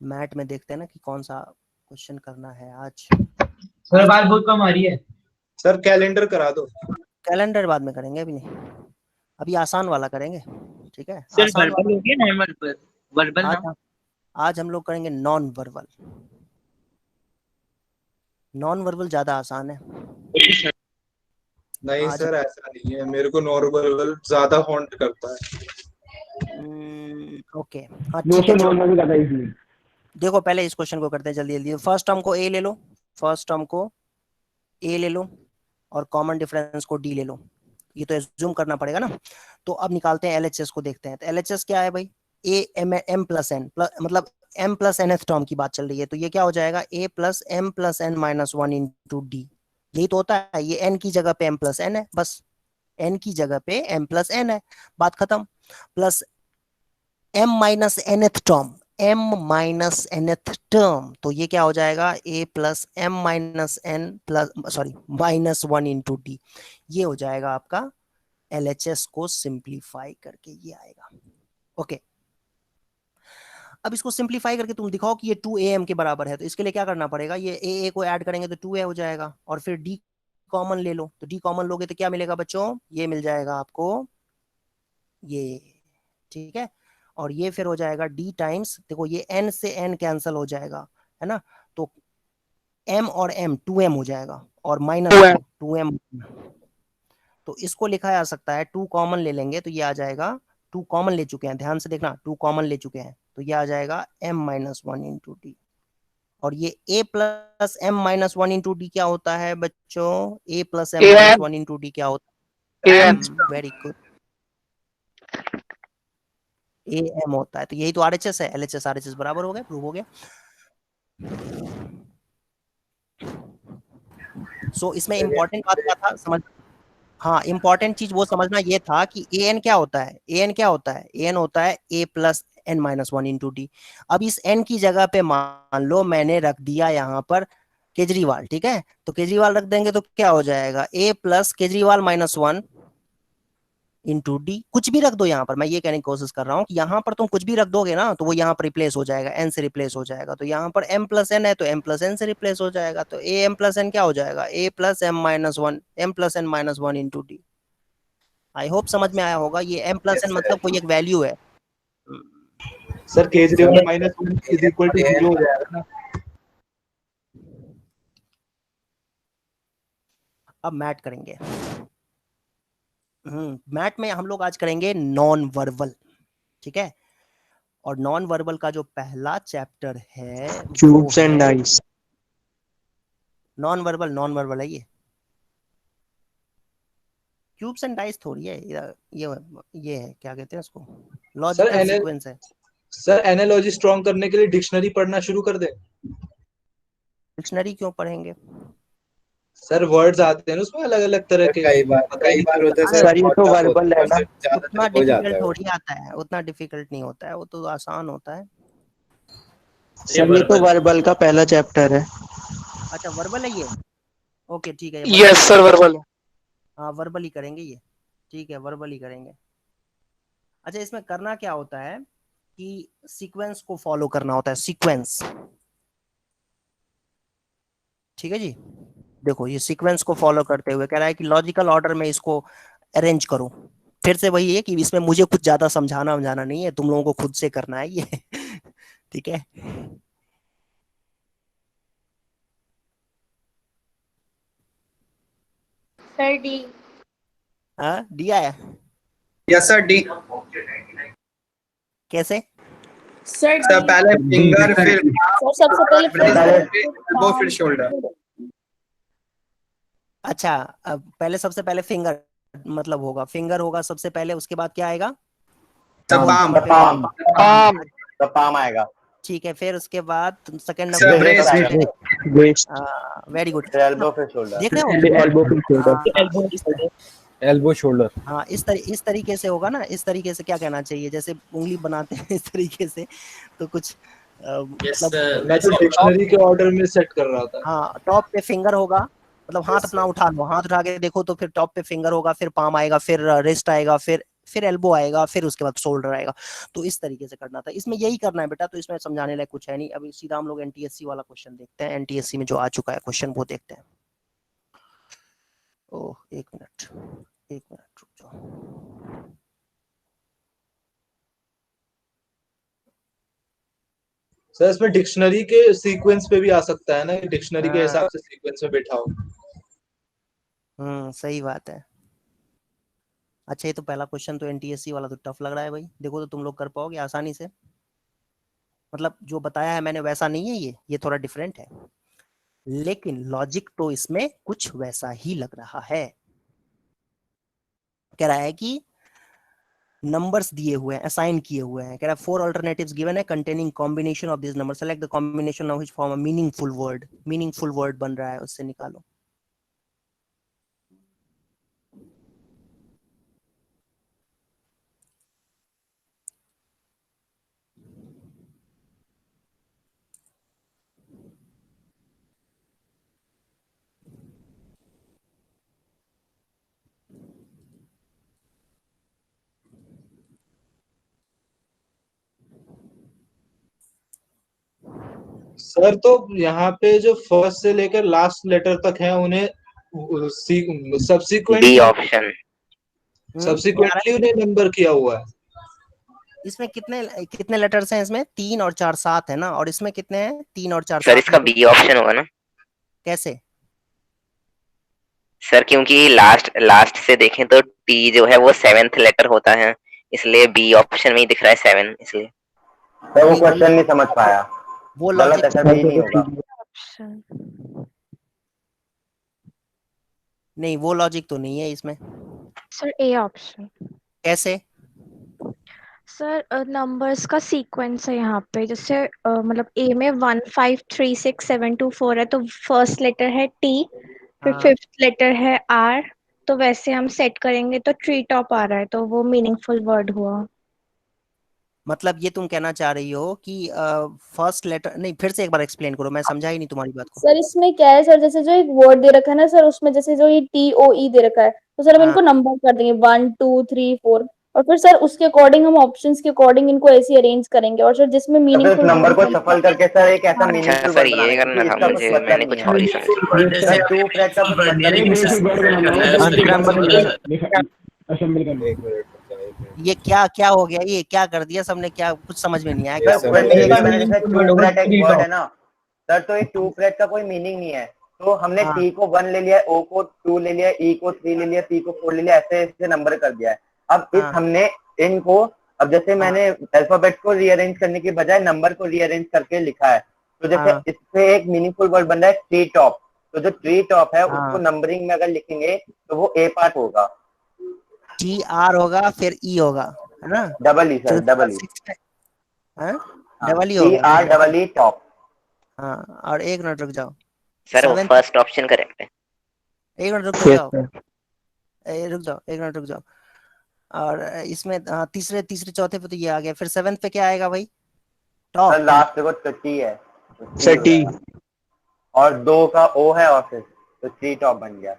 मैट में देखते हैं ना कि कौन सा क्वेश्चन करना है आज। सर बात बहुत कम आ रही है। सर कैलेंडर करा दो। कैलेंडर बाद में करेंगे, अभी नहीं, अभी आसान वाला करेंगे। ठीक है, सर आसान वर्बल वाला। हो गया नॉर्मल वर्बल ना। आज हम लोग करेंगे नॉन वर्बल। नॉन वर्बल ज्यादा आसान है। नहीं आज सर ऐसा नहीं है, मेरे को नॉर्मल ज्यादा हॉन्ट करता है। ओके हाँ ठीक है। नॉर्मल ज्यादा इजी। देखो पहले इस क्वेश्चन को करते हैं जल्दी। फर्स्ट टर्म को ए ले लो, और कॉमन डिफरेंस को डी ले लो। ये तो एज्यूम करना पड़ेगा ना। तो अब निकालते हैं एलएचएस को, देखते हैं। तो एलएचएस क्या है भाई? ए एम प्लस एन, मतलब m प्लस nth टर्म की बात चल रही है, तो ये क्या हो जाएगा? a plus m plus n minus 1 into d. यही तो होता है, ये n की जगह पे m प्लस n है, बस n की जगह पे m प्लस n है, बात खत्म। Plus m minus nth term, तो ये क्या हो जाएगा? a plus m minus n plus minus 1 into d. ये हो जाएगा आपका LHS को सिंप्लीफाई करके ये आएगा। ओके, अब इसको सिंप्लीफाई करके तुम दिखाओ कि ये 2am के बराबर है। तो इसके लिए क्या करना पड़ेगा? ये a को ऐड करेंगे तो 2a हो जाएगा, और फिर d कॉमन ले लो। तो d कॉमन लोगे तो क्या मिलेगा बच्चों? ये मिल जाएगा आपको ये, ठीक है। और ये फिर हो जाएगा d टाइम्स, देखो ये n से n कैंसिल हो जाएगा, है ना। तो m और m 2m हो जाएगा, और माइनस 2m। तो इसको लिखा जा सकता है, 2 कॉमन ले लेंगे तो ये आ जाएगा, 2 कॉमन ले चुके हैं, ध्यान से देखना, 2 कॉमन ले चुके हैं, तो ये आ जाएगा m माइनस 1 इंटू डी। और ये a plus m minus 1 into d क्या होता है बच्चों? a plus m minus 1 into d क्या होता है? वेरी गुड, ए एम होता है, तो यही तो आरएचएस है, एलएचएस आरएचएस बराबर हो गया, प्रूव हो गया। सो इसमें इंपॉर्टेंट बात क्या था समझ, हाँ इंपॉर्टेंट चीज वो समझना ये था कि ए एन क्या होता है, ए एन क्या होता है, ए एन होता है a plus n minus one into d. अब इस एन की जगह पे मान लो मैंने रख दिया यहाँ पर केजरीवाल, ठीक है, तो केजरीवाल रख देंगे तो क्या हो जाएगा, a plus Kejriwal minus one into d. कुछ भी रख दो यहाँ पर, मैं ये कहने की कोशिश कर रहा हूँ कि यहाँ पर तुम कुछ भी रख दोगे ना तो वो यहाँ पर रिप्लेस हो जाएगा, एन से रिप्लेस हो जाएगा, तो यहाँ पर एम प्लस एन है तो एम प्लस एन से रिप्लेस हो जाएगा, तो ए एम प्लस एन क्या हो जाएगा, a plus m minus one, m plus n minus one into d. I hope समझ में आया होगा, ये एम प्लस एन मतलब कोई एक वैल्यू है। Sir Kejriwal minus one is equal to 0 हो जाएगा ना। अब मैट करेंगे, मैट में हम लोग आज करेंगे नॉन वर्बल, ठीक है, और नॉन वर्बल का जो पहला चैप्टर है cubes and dice. Non verbal है ये, क्यूब्स एंड डाइस थोड़ी है, ये है क्या कहते हैं उसको, लॉजिकल सीक्वेंस है। सर एनालॉजी स्ट्रॉन्ग करने के लिए डिक्शनरी पढ़ना शुरू कर दे। डिक्शनरी क्यों पढ़ेंगे सर वर्ड्स आते हैं ना उसमें अलग अलग तरह के, कई बार होता है सर ये तो वर्बल है ना, उतना डिफिकल्ट थोड़ी आता है, उतना डिफिकल्ट नहीं होता है, वो तो आसान होता है। सर ये तो वर्बल का पहला चैप्टर है। अच्छा वर्बल है ये, ओके ठीक है, यस सर वर्बल। हाँ वर्बल ही करेंगे ये, ठीक है वर्बल ही करेंगे। अच्छा इसमें करना क्या होता है कि सीक्वेंस को फॉलो करना होता है, सीक्वेंस, ठीक है जी। देखो ये सीक्वेंस को फॉलो करते हुए कह रहा है कि लॉजिकल ऑर्डर में इसको अरेंज करो। फिर से वही है कि इसमें मुझे कुछ ज्यादा समझाना नहीं है, तुम लोगों को खुद से करना है ये ठीक है। Sir D. हाँ डी आया, यस सर डी। कैसे सर सर पहले फिंगर फिर सबसे पहले वो फिर शोल्डर। अच्छा अब पहले सबसे पहले फिंगर मतलब होगा, फिंगर होगा सबसे पहले, उसके बाद क्या आएगा, पाम आएगा, ठीक है, फिर उसके बाद second sir waist, very good, elbow फिर शोल्डर, देख रहे हो एल्बो फिर शोल्डर, एल्बो शोल्डर। हाँ इस तरीके से होगा ना, इस तरीके से क्या कहना चाहिए, जैसे उंगली बनाते हैं इस तरीके से, तो कुछ मतलब मैं तो डिक्शनरी के ऑर्डर में सेट कर रहा था। हाँ टॉप पे फिंगर होगा, मतलब हाथ अपना उठा लो, हाथ उठा के देखो तो फिर टॉप पे फिंगर होगा, फिर पाम आएगा, फिर रिस्ट आएगा, फिर एल्बो आएगा, फिर उसके बाद शोल्डर आएगा। तो इस तरीके से करना था, इसमें यही करना है बेटा, तो इसमें समझाने लायक कुछ है नहीं। अभी सीधा हम लोग एनटीएससी वाला क्वेश्चन देखते हैं, एनटीएससी में जो आ चुका है क्वेश्चन वो देखते हैं। ओह एक मिनट रुक जाओ। सर इसमें डिक्शनरी के सीक्वेंस पे भी आ सकता है ना, डिक्शनरी के हिसाब से सीक्वेंस में बैठा हो। सही बात है। अच्छा ये तो पहला क्वेश्चन तो एनटीएससी वाला तो टफ लग रहा है भाई, देखो तो तुम लोग कर पाओगे आसानी से, मतलब जो बताया है मैंने वैसा नहीं है, ये थोड़ा डिफरेंट है, लेकिन लॉजिक तो इसमें कुछ वैसा ही लग रहा है। कह रहा है कि नंबर्स दिए हुए हैं, असाइन किए हुए हैं, कह रहा है 4 अल्टरनेटिव्स गिवन है containing combination of this number, select the combination of which form a meaningful word बन रहा है, उससे निकालो। सर तो यहाँ पे जो फर्स्ट से लेकर लास्ट लेटर तक है उन्हें सब्सिक्वेंटली उन्हें नंबर किया हुआ है। इसमें कितने लेटर्स हैं, इसमें 3 और 4 7 है ना, और इसमें कितने हैं 3 और 4 सर इसका बी ऑप्शन होगा ना। कैसे सर क्योंकि लास्ट से देखें तो टी जो है वो 7th लेटर होता है, इसलिए बी ऑप्शन में ही दिख रहा है 7, इसलिए तो वो क्वेश्चन नहीं समझ पाया, वो गलत ऐसा भी नहीं होगा। नहीं वो लॉजिक तो नहीं है इसमें। Sir A option. कैसे सर नंबर्स का सीक्वेंस है यहाँ पे, जैसे मतलब ए में 1536724 है, तो फर्स्ट लेटर है टी, फिर हाँ फिफ्थ लेटर है आर, तो वैसे हम सेट करेंगे तो ट्री टॉप आ रहा है, तो वो मीनिंगफुल वर्ड हुआ। मतलब ये तुम कहना चाह रही हो कि फर्स्ट लेटर नहीं, फिर से एक बार एक्सप्लेन करो, मैं समझा ही नहीं तुम्हारी बात को। सर इसमें क्या है सर, जैसे जो एक वर्ड दे रखा है ना सर, उसमें जैसे जो ये TOE दे रखा है, तो सर हम हाँ इनको नंबर कर देंगे 1 2 3 4, और फिर सर उसके अकॉर्डिंग हम ऑप्शंस के अकॉर्डिंग इनको ऐसे अरेंज करेंगे, और सर जिसमें तो फिर उस मीनिंगफुल नंबर को शफल करके सर एक ऐसा अच्छा मीनिंगफुल सर वर्ड ये बनाना है, करना क्योंकि था इसका कुछ मुझे, मतलब मैंने नहीं कुछ है। और ही समझा। सर टू फ्रैट का मतलब ही नहीं है। असेंबल करना एक मिनट रुक जाओ, एक मिनट। ये क्या क्या हो गया, ये क्या कर दिया सबने, क्या कुछ समझ में नहीं आया, क्या सर बोल कोई रहे मीनिंग हो? नहीं बना, जैसे टू फ्रैट एक वर्ड है ना सर, तो एक टू फ्रैट का कोई मीनिंग नहीं है, तो हमने हाँ टी को 1 ले लिया, ओ को 2 ले लिया, ई को 3 ले लिया, पी को 4 ले लिया, ऐसे ऐसे नंबर कर दिया है। अब इस हाँ हमने इनको, अब जैसे हाँ मैंने अल्फाबेट को रीअरेंज करने की बजाय नंबर को रीअरेंज करके लिखा है, तो जैसे हाँ इससे एक मीनिंगफुल वर्ड बन रहा है ट्री टॉप, तो जो ट्री टॉप है उसको हाँ नंबरिंग में अगर लिखेंगे तो वो ए पार्ट होगा, TR होगा, फिर E होगा, है ना? डबल ई तो सर, डबल ई। हाँ हाँ, डबल ही टी होगा। R double e top. हाँ और एक मिनट रुक जाओ, सर वो सेवेंथ, फर्स्ट ऑप्शन करेक्ट है। एक मिनट रुक तो यस जाओ, सर। रुक जाओ, एक मिनट रुक जाओ। और इसमें तीसरे तीसरे चौथे पे तो ये आ गया, फिर सेवेंथ पे क्या आएगा भाई? Sir top. लास्ट देखो तो टी है, तो टी सर हो टी। जाएगा, और 2 का ओ है, और फिर तो ट्री टॉप बन गया।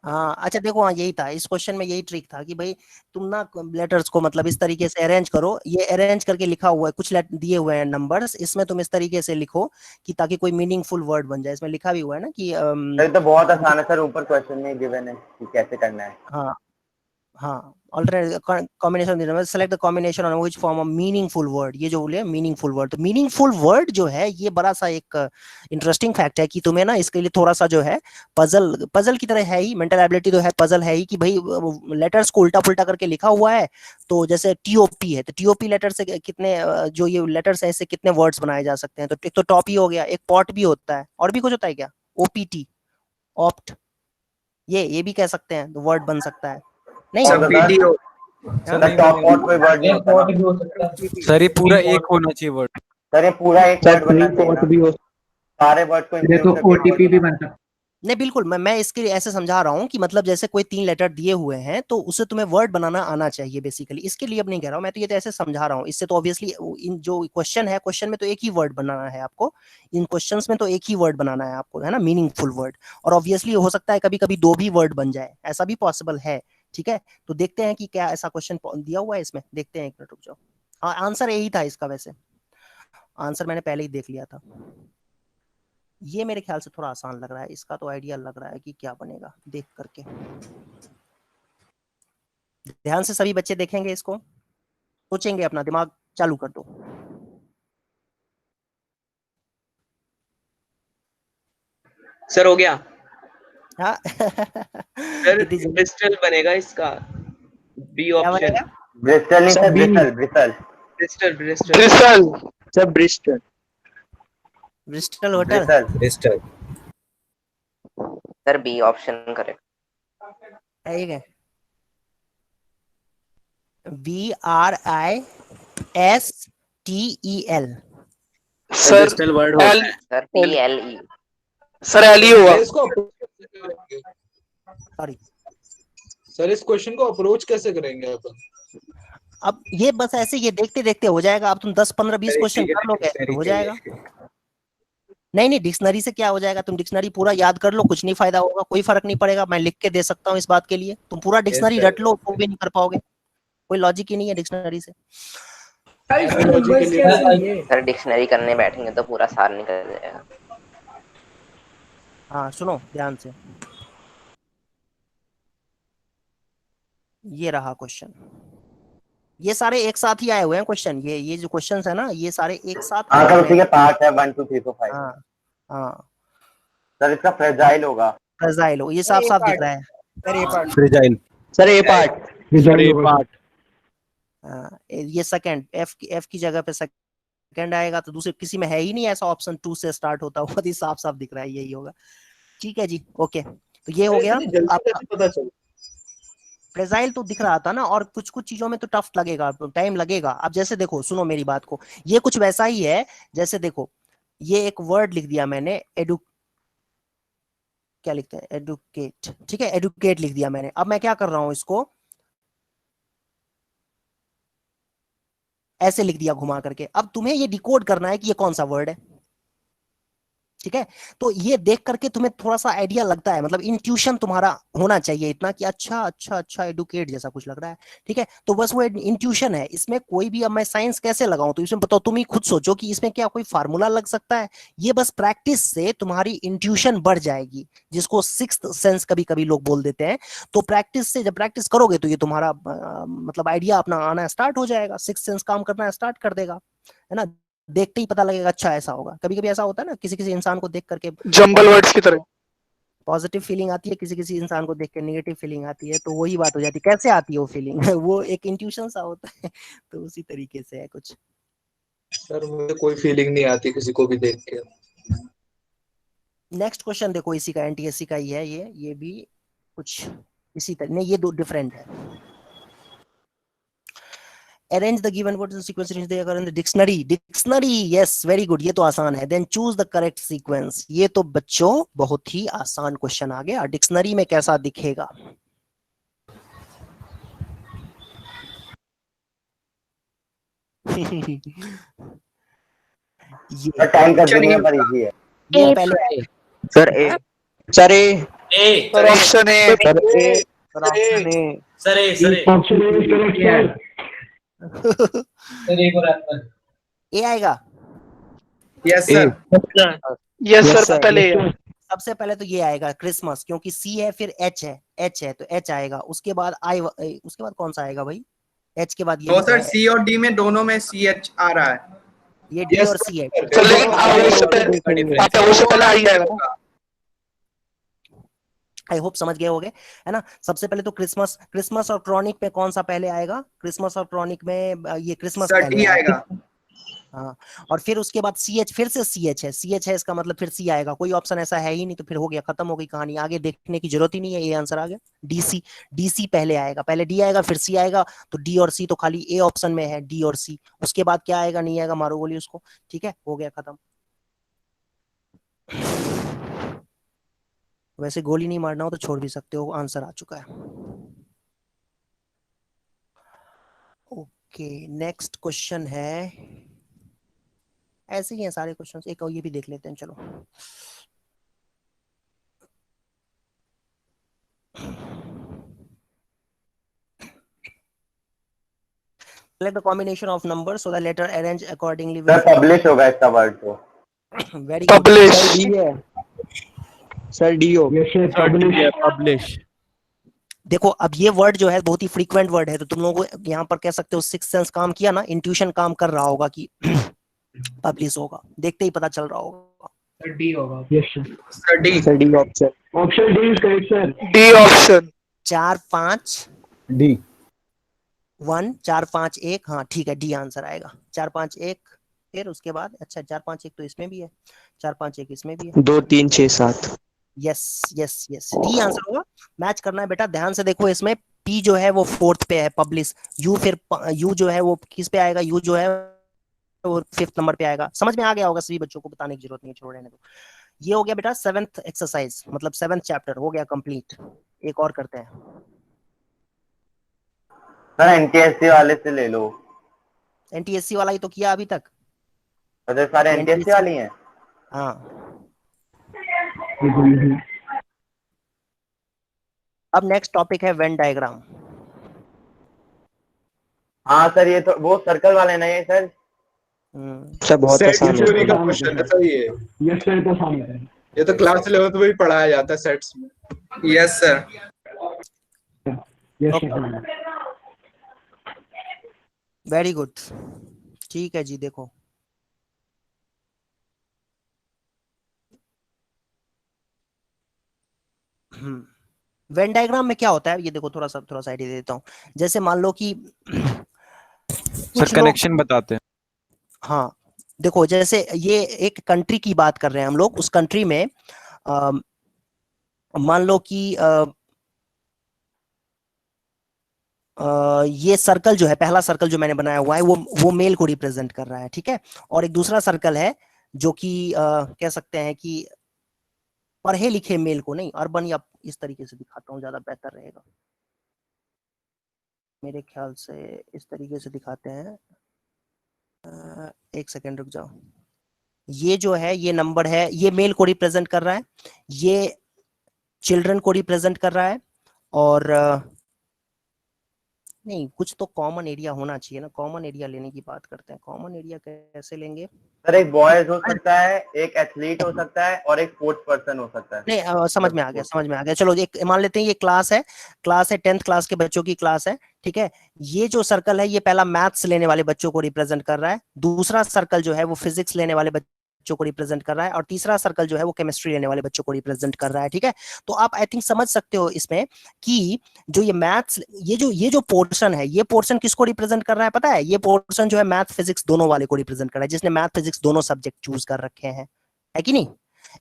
हाँ अच्छा देखो, हाँ यही था इस क्वेश्चन में, यही ट्रिक था कि भाई तुम ना लेटर्स को मतलब इस तरीके से अरेंज करो, ये अरेंज करके लिखा हुआ है, कुछ दिए हुए हैं नंबर्स, इसमें तुम इस तरीके से लिखो कि ताकि कोई मीनिंगफुल वर्ड बन जाए। इसमें लिखा भी हुआ है ना कि सर ये तो बहुत आसान है सर, ऊपर क्वेश्चन में गिवन है कि कैसे करना है। हाँ हाँ alternate combination, select the combination on which form a meaningful word, ये जो बोले मीनिंगफुल वर्ड, तो मीनिंगफुल वर्ड जो है ये बड़ा सा एक इंटरेस्टिंग फैक्ट है कि तुम्हें ना इसके लिए थोड़ा सा जो है पजल की तरह है ही, मेंटल एबिलिटी तो है, पजल है ही कि भाई लेटर्स को उल्टा पुल्टा करके लिखा हुआ है, तो जैसे TOP है, तो TOP लेटर से कितने जो ये लेटर्स है इससे कितने वर्ड्स बनाए जा सकते हैं, तो एक तो टॉप ही हो गया, एक पॉट भी होता है, और भी कुछ होता है क्या? OPT, ऑप्ट, ये भी कह सकते हैं, तो वर्ड बन सकता है नहीं? और पीटीओ सर टॉप पॉट कोई वर्ड नहीं होता ना। भी हो सकता है। सर ये पूरा एक होना चाहिए वर्ड। सर ये पूरा एक सर वर्ड बनना चाहिए पॉट ना, भी हो। सारे वर्ड को ये इंक्लूड तो करके एक OTP word भी बनाना है। बनता। नहीं बिल्कुल, मैं इसके लिए ऐसे समझा रहा हूँ कि मतलब जैसे कोई 3 लेटर दिए हुए हैं तो उसे तुम्हें वर्ड बनाना आना चाहिए बेसिकली, इसके लिए अब नहीं कह रहा हूँ मैं, तो ये तो ऐसे समझा रहा हूँ, इससे तो ऑब्वियसली इन जो क्वेश्चन है, क्वेश्चन में तो एक ही वर्ड बनाना है आपको, इन क्वेश्चंस में तो एक ही वर्ड बनाना है आपको, है ना, मीनिंगफुल वर्ड, और ऑब्वियसली हो सकता है कभी कभी 2 भी वर्ड बन जाए, ऐसा भी पॉसिबल है, ठीक है? तो देखते हैं कि क्या ऐसा क्वेश्चन दिया हुआ है इसमें, देखते हैं, एक मिनट रुक जाओ। हाँ आंसर यही था इसका, वैसे आंसर मैंने पहले ही देख लिया था, ये मेरे ख्याल से थोड़ा आसान लग रहा है, इसका तो आइडिया लग रहा है कि क्या बनेगा देख करके। ध्यान से सभी बच्चे देखेंगे इसको, सोचेंगे, अपना दिमाग चालू कर दो। सर हो गया हाँ सर, कितनी जल्दी, ब्रिस्टल बनेगा इसका, बी क्या ऑप्शन। बनेगा? ब्रिस्टल नहीं sir, bristle bristle bristle bristle bristle. Sir bristle. Bristle hotel, bristle. Bristle. Sir b option correct. ठीक है, BRISTEL, सर ब्रिस्टल वर्ड होता एल, है। Sir PLE। सर एल ही होगा। इसको सॉरी। सर इस क्वेश्चन को अप्रोच कैसे करेंगे अपन? अब ये बस ऐसे ये देखते देखते हो जाएगा, अब तुम 10 15 20 क्वेश्चन कर लोगे तो हो जाएगा। नहीं नहीं, डिक्शनरी से क्या हो जाएगा, तुम डिक्शनरी पूरा याद कर लो, कुछ नहीं फायदा होगा, कोई फर्क नहीं पड़ेगा, मैं लिख के दे सकता हूँ इस बात के लिए, तुम पूरा डिक्शनरी रट लो तो भी नहीं कर पाओगे, कोई लॉजिक ही नहीं है डिक्शनरी से। सर डिक्शनरी करने बैठेंगे तो पूरा सार निकल जाएगा। हाँ सुनो ध्यान से, ये रहा क्वेश्चन, ये सारे एक साथ ही आए हुए हैं क्वेश्चन, ये जो क्वेश्चंस है ना ये सारे एक साथ आए हाँ सर हुए उसी हैं। के पार्ट है 1 2 3 4 5। हाँ हाँ सर इसका फ्रेजाइल होगा। फ्रेजाइल हो, ये साफ साफ दिख रहा है। फ्रेजाइल। सर ए पार्ट। हाँ, ये सेकंड एफ की जगह पे सेकंड आएगा, तो दूसरे किसी में है ही नहीं ऐसा ऑप्शन 2 से स्टार्ट होता हुआ, तो साफ साफ दिख रहा है यही होगा। ठीक है जी, ओके, तो ये हो गया जल्दी आपका। कैसे पता चला? प्रेजाइल तो दिख रहा था ना, और कुछ कुछ चीजों में तो टफ लगेगा, टाइम लगेगा। अब जैसे देखो, सुनो मेरी बात को, ये कुछ वैसा ही है जैसे देखो, ये एक वर्ड लिख दिया मैंने, क्या लिखते हैं, एडुकेट, ठीक है, एडुकेट लिख दिया मैंने। अब मैं क्या कर रहा हूं, इसको ऐसे लिख दिया घुमा करके। अब तुम्हें ये डिकोड करना है कि ये कौन सा वर्ड है, ठीक है। तो ये देख करके तुम्हें थोड़ा सा आइडिया लगता है, मतलब इंट्यूशन तुम्हारा होना चाहिए इतना कि अच्छा अच्छा अच्छा एडुकेट जैसा कुछ लग रहा है, ठीक है। तो बस वो इंट्यूशन है, इसमें कोई भी, अब मैं साइंस कैसे लगाऊं, तो इसमें बताओ, तुम ही खुद सोचो कि इसमें क्या कोई फार्मूला लग सकता है। ये बस प्रैक्टिस से तुम्हारी इंट्यूशन बढ़ जाएगी, जिसको सिक्स्थ सेंस कभी कभी लोग बोल देते हैं। तो प्रैक्टिस से, जब प्रैक्टिस करोगे तो ये तुम्हारा मतलब आइडिया अपना आना स्टार्ट हो जाएगा, सिक्स्थ सेंस काम करना स्टार्ट कर देगा, है ना। देखते ही पता लगेगा, अच्छा ऐसा होगा। कभी कभी ऐसा होता है ना, किसी किसी इंसान को देख करके जंबल वर्ड्स की तरह पॉजिटिव फीलिंग आती है, किसी किसी इंसान को देख के नेगेटिव फीलिंग आती है। तो वही बात हो जाती है, कैसे आती है वो फीलिंग वो एक इंट्यूशन सा होता है तो उसी तरीके से है कुछ। सर मुझे कोई फीलिंग नहीं आती किसी को भी देख के। नेक्स्ट क्वेश्चन देखो, इसी का, एनटीएससी का ही है ये भी कुछ इसी तरह, नहीं ये दो डिफरेंट है। Arrange the given words in sequence which they occur in the dictionary. Dictionary, yes, very good. ये तो आसान है। Then choose the correct sequence. ये तो बच्चों बहुत ही आसान क्वेश्चन आ गया। डिक्शनरी में कैसा दिखेगा? ये टाइम कंज्यूमिंग है पर इजी है। ये पहले sir A sir A sir option A sir A sir option A sir A sir A option A is correct sir. Sir एक और आता है। ए आएगा। Yes sir. यस सर पहले सबसे पहले तो ये आएगा क्रिसमस, क्योंकि सी है फिर एच है तो एच आएगा। उसके बाद आई, उसके बाद कौन सा आएगा भाई? एच के बाद ये तो सर सी और डी में दोनों में सी एच आ रहा है। ये डी और सी है। सर लेकिन वो से पहले आई जाएगा। आई होप समझ गए होगे, है ना। सबसे पहले तो क्रिसमस और क्रॉनिक में कौन सा पहले आएगा? क्रिसमस और क्रॉनिक में ये क्रिसमस पहले आएगा। हाँ, और फिर उसके बाद सी एच, फिर से सी एच है, इसका मतलब फिर सी आएगा। कोई ऑप्शन ऐसा है ही नहीं, तो फिर हो गया, खत्म हो गई कहानी, आगे देखने की जरूरत ही नहीं है, ये आंसर आ गया। डी सी पहले आएगा, पहले डी आएगा फिर सी आएगा। तो डी और सी तो खाली ए ऑप्शन में है, डी और सी। उसके बाद क्या आएगा, नहीं आएगा, मारो गोली उसको, ठीक है, हो गया खत्म। वैसे गोली नहीं मारना हो तो छोड़ भी सकते हो, आंसर आ चुका है। ओके, नेक्स्ट क्वेश्चन है, ऐसे ही हैं सारे क्वेश्चंस, एक और ये भी देख लेते हैं, चलो। Select the combination of numbers so the letter arrange accordingly. Sir publish होगा इसका वर्ड तो। Very good. Publish sir D हो पब्लिश। देखो अब ये वर्ड जो है बहुत ही फ्रीक्वेंट वर्ड है, तो तुम लोगों को यहाँ पर कह सकते हो सिक्स सेंस काम किया ना, इंट्यूशन काम कर रहा होगा कि पब्लिश होगा, देखते ही पता चल रहा होगा। सर डी होगा। Yes sir D option option D is correct sir. D option 4 5 D 1 4 5 1, हाँ ठीक है, डी आंसर आएगा। 4 5 1, फिर उसके बाद अच्छा 4 5 1 तो इसमें भी है, 4 5 1 इसमें भी है, 2 3 6 7। Yes yes yes, D answer होगा। मैच करना है बेटा, ध्यान से देखो, इसमें पी जो है वो फोर्थ पे है, पब्लिश। यू फिर यू जो है वो किस पे आएगा? यू जो है वो फिफ्थ नंबर पे आएगा। समझ में आ गया होगा, सभी बच्चों को बताने की जरूरत नहीं है, छोड़ देने दो। ये हो गया बेटा 7th एक्सरसाइज, मतलब 7th चैप्टर हो गया कंप्लीट। एक और करते हैं। सर एनटीएससी वाले से ले लो। एनटीएससी वाला ही तो किया अभी तक। अरे सारे एनटीएससी वाली हैं। हाँ, अब नेक्स्ट टॉपिक है वेन डायग्राम। हाँ सर, ये तो वो सर्कल वाले नहीं है सर। सर बहुत आसान थ्योरी का है। क्वेश्चन है सर ये। यस सर तो आसान है। ये तो क्लास 11th में भी पढ़ाया जाता है सेट्स में। Yes sir. Yes sir. Very good, ठीक है जी। देखो वेन डायग्राम में क्या होता है, ये देखो थोड़ा सा आइडिया देता हूँ। जैसे मान लो कि सर कनेक्शन बताते हैं। हाँ देखो, जैसे ये एक कंट्री की बात कर रहे हैं हम लोग। उस कंट्री में मान लो कि ये सर्कल जो है, पहला सर्कल जो मैंने बनाया हुआ है वो मेल को रिप्रेजेंट कर रहा है, ठीक है। और एक दूसरा सर्कल है जो कि कह सकते हैं कि पढ़े लिखे मेल को, नहीं अर्बन, या इस तरीके से दिखाता हूँ ज्यादा बेहतर रहेगा मेरे ख्याल से, इस तरीके से दिखाते हैं। एक सेकेंड रुक जाओ। ये जो है ये नंबर है, ये मेल को रिप्रेजेंट कर रहा है, ये चिल्ड्रन को रिप्रेजेंट कर रहा है, और नहीं कुछ तो कॉमन एरिया होना चाहिए ना, कॉमन एरिया लेने की बात करते हैं। कॉमन एरिया कैसे लेंगे सर? एक बॉयज हो सकता है, एक एथलीट हो सकता है, और एक स्पोर्ट्स पर्सन हो सकता है। नहीं समझ में आ गया, समझ में आ गया। चलो एक मान लेते हैं ये क्लास है 10th क्लास के बच्चों की क्लास है, ठीक है। ये जो सर्कल है ये पहला मैथ्स लेने वाले बच्चों को रिप्रेजेंट कर रहा है, दूसरा सर्कल जो है वो फिजिक्स लेने वाले बच्चों को रिप्रेजेंट कर रहा है, और तीसरा सर्कल जो है वो केमिस्ट्री लेने वाले बच्चों को रिप्रेजेंट कर रहा है, ठीक है। तो आप आई थिंक समझ सकते हो इसमें कि जो ये मैथ्स, ये जो पोर्शन है, ये पोर्शन किसको रिप्रेजेंट कर रहा है पता है? ये पोर्शन जो है मैथ फिजिक्स दोनों वाले को रिप्रेजेंट कर रहा है, जिसने मैथ फिजिक्स दोनों सब्जेक्ट चूज कर रखे हैं, है कि नहीं।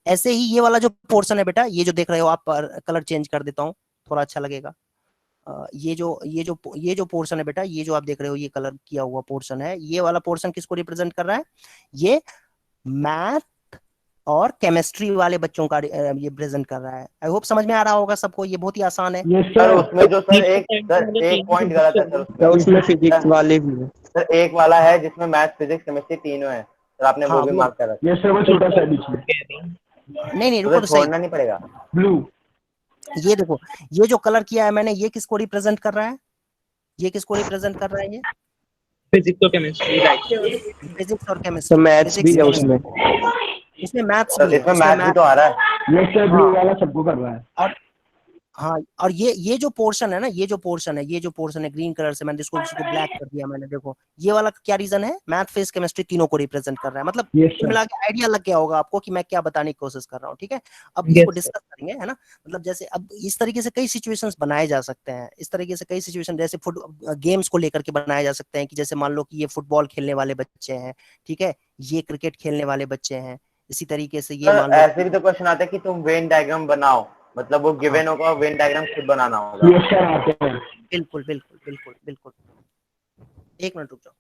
ऐसे ही ये वाला जो पोर्शन है बेटा, ये जो देख रहे हो आप, कलर चेंज कर देता हूँ थोड़ा अच्छा लगेगा। ये जो पोर्शन है बेटा, ये जो आप देख रहे हो ये कलर किया हुआ पोर्शन है, ये वाला पोर्शन किसको रिप्रेजेंट कर रहा है? ये मैथ और केमिस्ट्री वाले बच्चों का ये प्रेजेंट कर रहा है। आई होप समझ में आ रहा होगा सबको, ये बहुत ही आसान है। सर उसमें जो एक पॉइंट गलत है सर, उसमें फिजिक्स वाले भी है सर। एक वाला है जिसमें मैथ फिजिक्स केमिस्ट्री तीनों है सर, आपने वो भी मार्क कर रखा है। ये सर वो छोटा सा बीच में, नहीं रुको तो छोड़ना नहीं पड़ेगा। ब्लू, ये देखो, ये जो कलर किया है मैंने, ये किसको रिप्रेजेंट कर रहा है? ये किसको रिप्रेजेंट कर रहा है? ये फिजिक्स और केमिस्ट्री, राइट। फिजिक्स और तो केमिस्ट्री, मैथ्स भी है उसमें, इसमें मैथ्स भी है, इसमें मैथ भी तो आ रहा है। ये सर ब्लू वाला सबको कर रहा है। और हाँ, और ये जो पोर्शन है ना, ये जो पोर्शन है ग्रीन कलर से, मैंने इसको ब्लैक कर दिया मैंने, देखो ये वाला क्या रीजन है? मैथ फिजिक्स केमिस्ट्री तीनों को रिप्रेजेंट कर रहा है। मतलब मिला के आइडिया लग गया होगा आपको कि मैं क्या बताने की कोशिश कर रहा हूँ, ठीक है। अब इसको डिस्कस करेंगे, है ना। मतलब जैसे अब इस तरीके से कई सिचुएशंस बनाए जा सकते हैं, इस तरीके से कई सिचुएशन, जैसे गेम्स को लेकर के बनाए जा सकते हैं कि जैसे मान लो कि ये फुटबॉल खेलने वाले बच्चे हैं, ठीक है, ये क्रिकेट खेलने वाले बच्चे हैं, इसी तरीके से ये मान लो ऐसे भी तो क्वेश्चन आता है कि तुम वेन डायग्राम बनाओ, मतलब वो गिवन होगा, वेन डायग्राम खुद बनाना होगा। बिल्कुल बिल्कुल बिल्कुल बिल्कुल। एक मिनट रुक जाओ।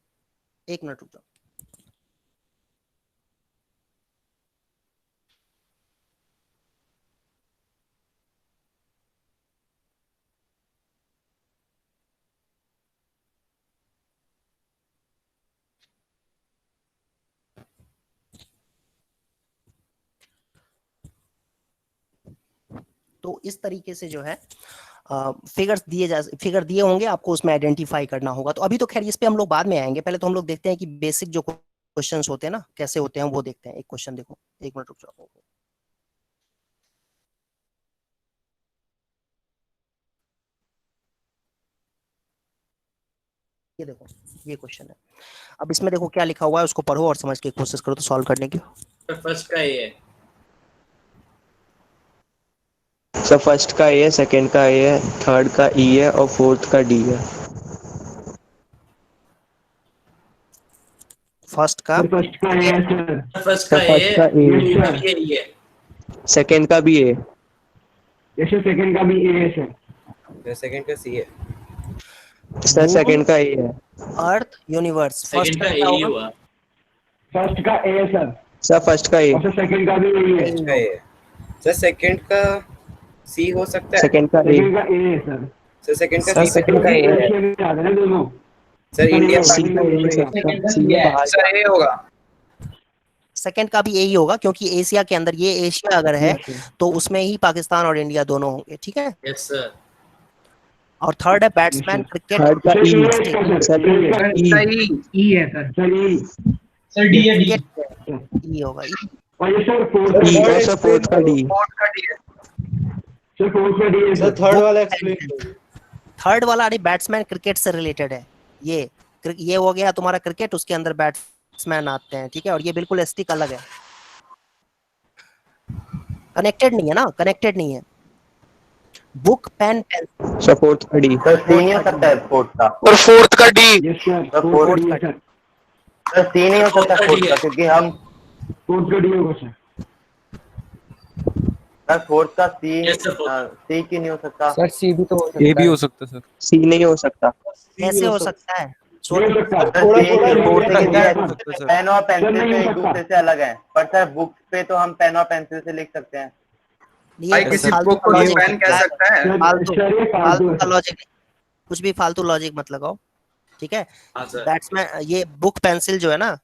तो इस तरीके से जो है फिगर दिए होंगे आपको, उसमें आइडेंटिफाई करना होगा। तो अभी तो खैर इस पे हम लोग बाद में आएंगे, पहले तो हम लोग देखते हैं कि बेसिक जो क्वेश्चंस होते हैं ना कैसे होते हैं वो देखते हैं। एक क्वेश्चन देखो, एक मिनट रुक जाओ। ये देखो, ये क्वेश्चन है। अब इसमें देखो क्या लिखा हुआ है, उसको पढ़ो और समझ के कोशिश करो तो सॉल्व करने की। फर्स्ट का ये है सर, फर्स्ट का ए है, सेकंड का ए है, थर्ड का ई है और फोर्थ का डी है। फर्स्ट का ए है सर, फर्स्ट का ए है, सेकंड का भी ए, जैसे सेकंड का भी ए है सर, सेकंड का सी है सर सेकंड का ए है। अर्थ यूनिवर्स, फर्स्ट का ए होगा, फर्स्ट का ए है सर फर्स्ट का ए, और सेकंड का भी ए है सर, सेकंड का सी हो सकता है, सेकंड का ए है सर, सेकंड का सी, सेकंड का ए है दोनों सर। इंडिया सर ए होगा, सेकंड का भी यही होगा, क्योंकि एशिया के अंदर, ये एशिया अगर है तो उसमें ही पाकिस्तान और इंडिया दोनों होंगे, ठीक है। Yes sir. और थर्ड है बैट्समैन क्रिकेट, थर्ड का ई, सर ई है सर डी है, ई होगा, और ये सर फोर्थ का डी, सर फोर्थ का डी है सर। थर्ड वाला एक्सप्लेन, थर्ड वाला अरे बैट्समैन क्रिकेट से रिलेटेड है। ये हो गया तुम्हारा क्रिकेट, उसके अंदर बैट्समैन आते हैं, ठीक है। और ये बिल्कुल स्टिक अलग है, कनेक्टेड नहीं है ना, कनेक्टेड नहीं है। Book pen pencil, sir fourth का डी, सर सी नहीं हो सकता है फोर्थ का, और फोर्थ का d, yes sir, sir c नहीं हो सकता फोर्थ का, क्योंकि हम फोर्थ का डी होगा सर। सर फोर्थ का सी की नहीं हो सकता सर सी भी तो हो सकता ए भी है। हो सकता सर। सी नहीं हो सकता। कैसे हो सकता है? नहीं हो सकता। थोड़ा थोड़ा पेन और पेंसिल तो एक दूसरे से अलग है, पर सर बुक पे तो हम पेन और पेंसिल से लिख सकते हैं। ये किसी फालतू बुक का को लॉजिक पेन कह सकता है। फालतू सर ये फालतू है। का लॉजिक, कुछ भी फालतू लॉजिक मत लगाओ, ठीक है? हाँ सर। बैट्समैन, ये बुक पेंसिल जो है ना,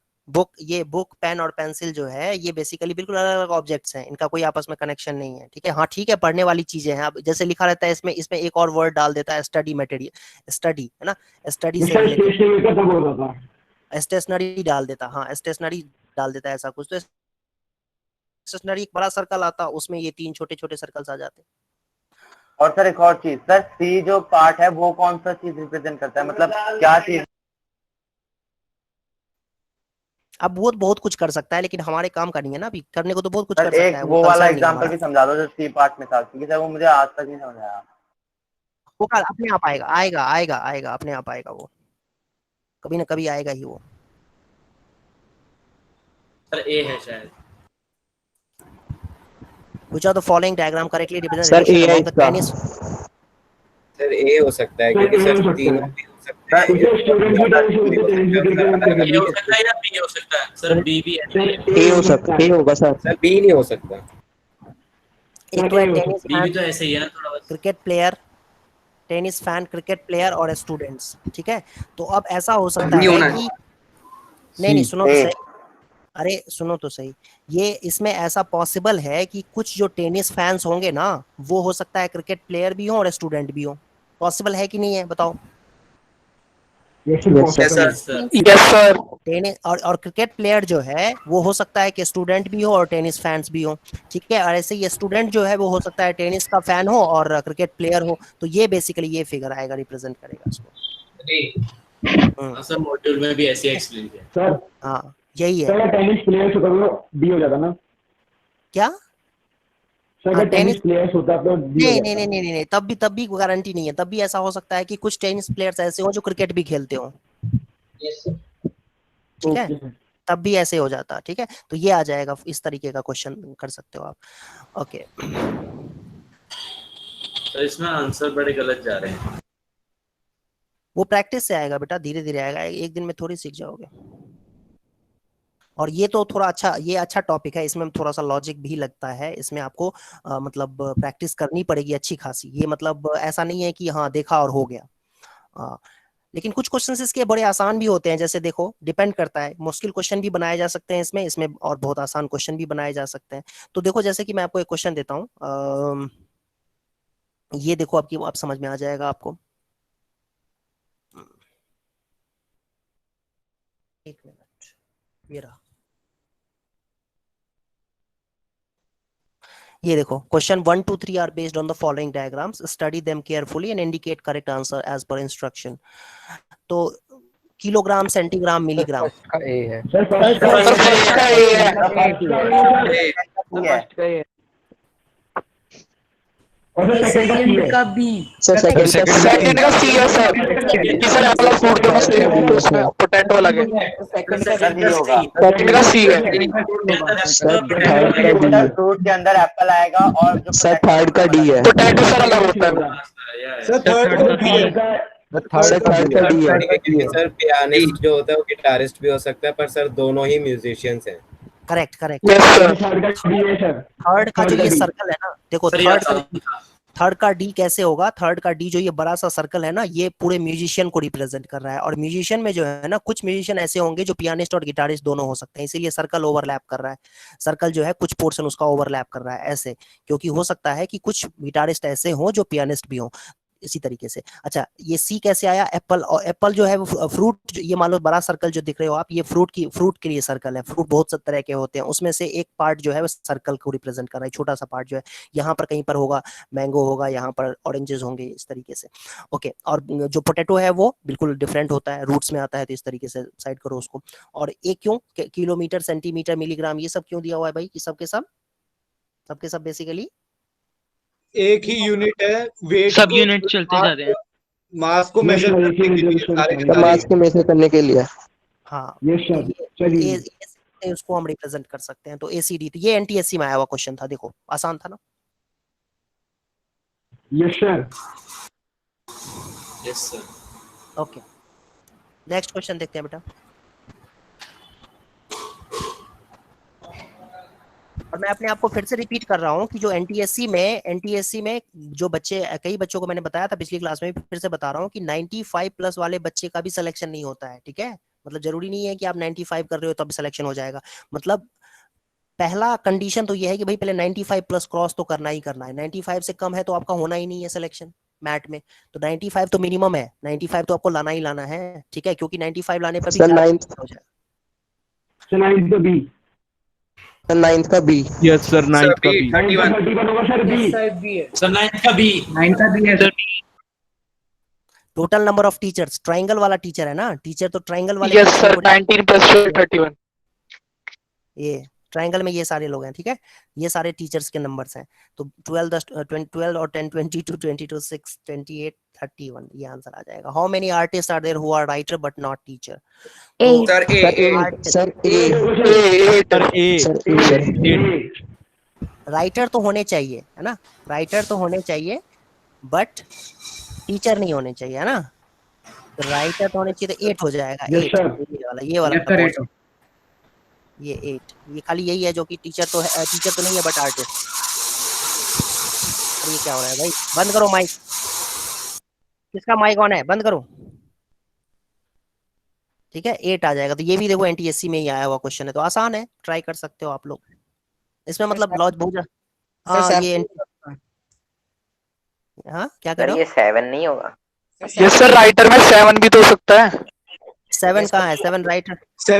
ये बुक पेन और पेंसिल जो है ये बेसिकली बिल्कुल अलग अलग ऑब्जेक्ट्स हैं, इनका कोई आपस में कनेक्शन नहीं है, ठीक है? हाँ ठीक है, पढ़ने वाली चीजें हैं। अब जैसे लिखा रहता है इसमें इसमें एक और वर्ड डाल देता है स्टडी मटेरियल, स्टडी है ना, स्टडी से सर रिलेटेड स्टेशनरी का तो बोल रहा था। स्टेशनरी डाल देता, हाँ स्टेशनरी डाल देता है, ऐसा कुछ। तो स्टेशनरी एक बड़ा सर्कल आता, उसमें ये 3 छोटे छोटे सर्कल्स आ जाते हैं। और सर एक और चीज, सर सी जो पार्ट है वो कौन सा चीज रिप्रेजेंट करता है, मतलब क्या चीज? अब वो बहुत कुछ कर सकता है, लेकिन हमारे काम का नहीं है ना, अभी करने को तो बहुत कुछ कर सर सकता एक है, वो वाला concern नहीं है एग्जांपल हमारा। भी समझा दो जो सी पार्ट में था, क्योंकि सर वो मुझे आज तक नहीं समझ आया। वो कल अपने आप आएगा, आएगा आएगा आएगा, अपने आप आएगा, वो कभी ना कभी आएगा ही वो। सर ए है शायद। Which of the following diagram correctly represent sir relation ए है among the इसका। tennis? सर ए हो सकता है क्योंकि सर तीनों भी हो सकता है। स्टूडेंट की टेनिस होती है, टेनिस की टेनिस ए हो सकता है या बी हो सकता है? सर बी भी है। ए हो सकता, ए होगा सर। सर बी नहीं हो सकता। एक तो है टेनिस बी भी तो ऐसे ही है ना थोड़ा बहुत। Cricket player, tennis fan, cricket player और स्टूडेंट्स, ठीक है? तो अब ऐसा हो सकता है कि नहीं सुनो तो सही, अरे सुनो तो सही, ये इसमें ऐसा पॉसिबल है कि कुछ जो टेनिस फैंस होंगे ना, वो हो सकता है क्रिकेट प्लेयर भी हो और स्टूडेंट भी हो। पॉसिबल है कि नहीं है, बताओ? Yes sir. Yes sir. Tennis और क्रिकेट प्लेयर जो है वो हो सकता है कि स्टूडेंट भी हो और टेनिस फैंस भी हो, ठीक है? और ऐसे ये स्टूडेंट जो है वो हो सकता है टेनिस का फैन हो और क्रिकेट प्लेयर हो। तो ये बेसिकली ये फिगर आएगा, रिप्रेजेंट करेगा इसको। सर मॉड्यूल में भी ऐसे एक्सप्लेन किया। सर हाँ यही है। सर टेनिस प्लेयर्स होता तो बी हो जाता ना। क्या सर हाँ, टेनिस प्लेयर्स होता तो बी हो नहीं जाता। नहीं नहीं नहीं नहीं, तब भी गारंटी नहीं है। तब भी ऐसा हो सकता है कि कुछ टेनिस प्लेयर्स ऐसे हो जो क्रिकेट भी खेलते हो, ठीक है? तब भी ऐसे हो जाता, ठीक है? तो ये आ जाएगा, इस तरीके का क्वेश्चन कर सकते हो आप। ओके तो इसमें आंसर बड़े गलत जा रहे हैं। वो प्रैक्टिस से आएगा बेटा, धीरे धीरे आएगा, एक दिन में थोड़ी सीख जाओगे। और ये तो थोड़ा अच्छा, ये अच्छा टॉपिक है, इसमें थोड़ा सा लॉजिक भी लगता है, इसमें आपको मतलब प्रैक्टिस करनी पड़ेगी अच्छी खासी। ये मतलब ऐसा नहीं है कि हाँ देखा और हो गया। लेकिन कुछ क्वेश्चंस इसके बड़े आसान भी होते हैं, जैसे देखो डिपेंड करता है, मुश्किल क्वेश्चन भी बनाए जा सकते हैं इसमें और बहुत आसान क्वेश्चन भी बनाए जा सकते हैं। तो देखो जैसे कि मैं आपको एक क्वेश्चन देता हूँ, ये देखो आपकी, आप समझ में आ जाएगा आपको। एक मिनट, ये रहा, ये देखो question 1 2 3 are based on the following diagrams, study them carefully and indicate correct answer as per instruction. तो किलोग्राम, सेंटीग्राम, मिलीग्राम। का ए है। सर फर्स्ट का ए है। और सर सेकंड का बी। सर सेकंड का सी है सर। कि सर एप्पल और फ्रूट दोनों सेम है तो उसमें पोटैटो अलग है। सेकंड का सी है। सर थर्ड का डी है। फ्रूट के अंदर एप्पल आएगा और जो सर थर्ड का डी है। पोटैटो सर अलग होता है। सर थर्ड का डी है। सर पियानिस्ट जो होता है वो गिटारिस्ट भी हो सकता है, पर सर दोनों ही म्यूजिशियंस हैं। Correct correct. थर्ड का जो ये सर्कल है ना, देखो थर्ड का डी कैसे होगा? थर्ड का डी जो ये बड़ा सा सर्कल है ना, ये पूरे म्यूजिशियन को रिप्रेजेंट कर रहा है। और म्यूजिशियन में जो है ना, कुछ म्यूजिशियन ऐसे होंगे जो पियानिस्ट और गिटारिस्ट दोनों हो सकते हैं, इसीलिए सर्कल ओवरलैप कर रहा है। सर्कल जो है कुछ पोर्शन उसका ओवरलैप कर रहा है ऐसे, क्योंकि हो सकता है कि कुछ गिटारिस्ट ऐसे हो जो पियानिस्ट भी हो, इसी तरीके से। अच्छा ये सी कैसे आया? एप्पल, और एप्पल जो है वो फ्रूट, ये मान लो बड़ा सर्कल जो दिख रहे हो आप, ये फ्रूट के लिए सर्कल है। फ्रूट बहुत से तरह के होते हैं, उसमें से एक पार्ट जो है वो सर्कल को रिप्रेजेंट कर रहा है, छोटा सा पार्ट जो है। यहाँ पर कहीं पर होगा मैंगो होगा, यहाँ पर ऑरेंजेस होंगे, इस तरीके से। ओके, और जो पोटैटो है वो बिल्कुल डिफरेंट होता है, रूट्स में आता है, तो इस तरीके से साइड करो उसको। और एक क्यों किलोमीटर, सेंटीमीटर, मिलीग्राम, ये सब क्यों दिया हुआ है भाई? सबके सब बेसिकली एक ही यूनिट है, वेट सब यूनिट चलते जा रहे हैं, मास को मेजर करने के लिए, मास को मेजर करने के लिए। हाँ तो ये उसको हम रिप्रेजेंट कर सकते हैं। तो एसीडी, ये एनटीएससी में आया हुआ क्वेश्चन था, देखो आसान था ना। Yes sir. Yes sir. Okay, next question देखते हैं बेटा। और मैं अपने आप को फिर से रिपीट कर रहा हूँ कि जो एनटीएससी में जो बच्चे, कई बच्चों को मैंने बताया था पिछली क्लास में, फिर से बता रहा हूँ कि 95 प्लस वाले बच्चे का भी सिलेक्शन नहीं होता है, ठीक है। मतलब जरूरी नहीं है कि आप 95 कर रहे हो तब सिलेक्शन हो जाएगा। मतलब पहला कंडीशन तो ये है कि भाई पहले 95 प्लस क्रॉस तो करना ही करना है। 95 से कम है तो आपका होना ही नहीं है सिलेक्शन मैट में। तो 95 तो मिनिमम है, 95 तो आपको लाना ही लाना है, ठीक है, क्योंकि 95 लाने पर भी सर 4 नाइन्थ हो जाएगा। सर 9 का बी। सर नाइन्थ का बी। यस सर, 9th का बी। 31 होगा सर बी। सर 9 का बी। 9 का बी है sir. Total number of teachers, triangle वाला टीचर है ना, टीचर तो ट्रायंगल वाले यस सर, 19 + 31। ये ट्रायंगल में ये सारे लोग हैं, ठीक है, ये सारे टीचर्स के नंबर्स हैं। तो 12 और 10 22 22 6 28 31 ये आंसर आ जाएगा। How many artist are there who are writer but not teacher? Sir writer तो होने चाहिए, है ना, राइटर तो होने चाहिए बट टीचर नहीं होने चाहिए, है ना। तो राइटर तो होने चाहिए, तो 8 हो जाएगा। 8 ये वाला ये 8, ये खाली यही है जो कि टीचर तो है, टीचर तो नहीं है बट आर्टिस्ट। ये क्या हो रहा है भाई, बंद करो माइक, किसका माइक ऑन है, बंद करो, ठीक है। 8 आ जाएगा। तो ये भी देखो एनटीएससी में ही आया हुआ क्वेश्चन है, तो आसान है, ट्राई कर सकते हो आप लोग इसमें। मतलब लॉज बहुत, हाँ ये हाँ क्या कह रहे हो? ये 7 नहीं होगा? यस सर, राइटर में 7 भी तो हो सकता है। 7 कहाँ है? 7 राइटर, 7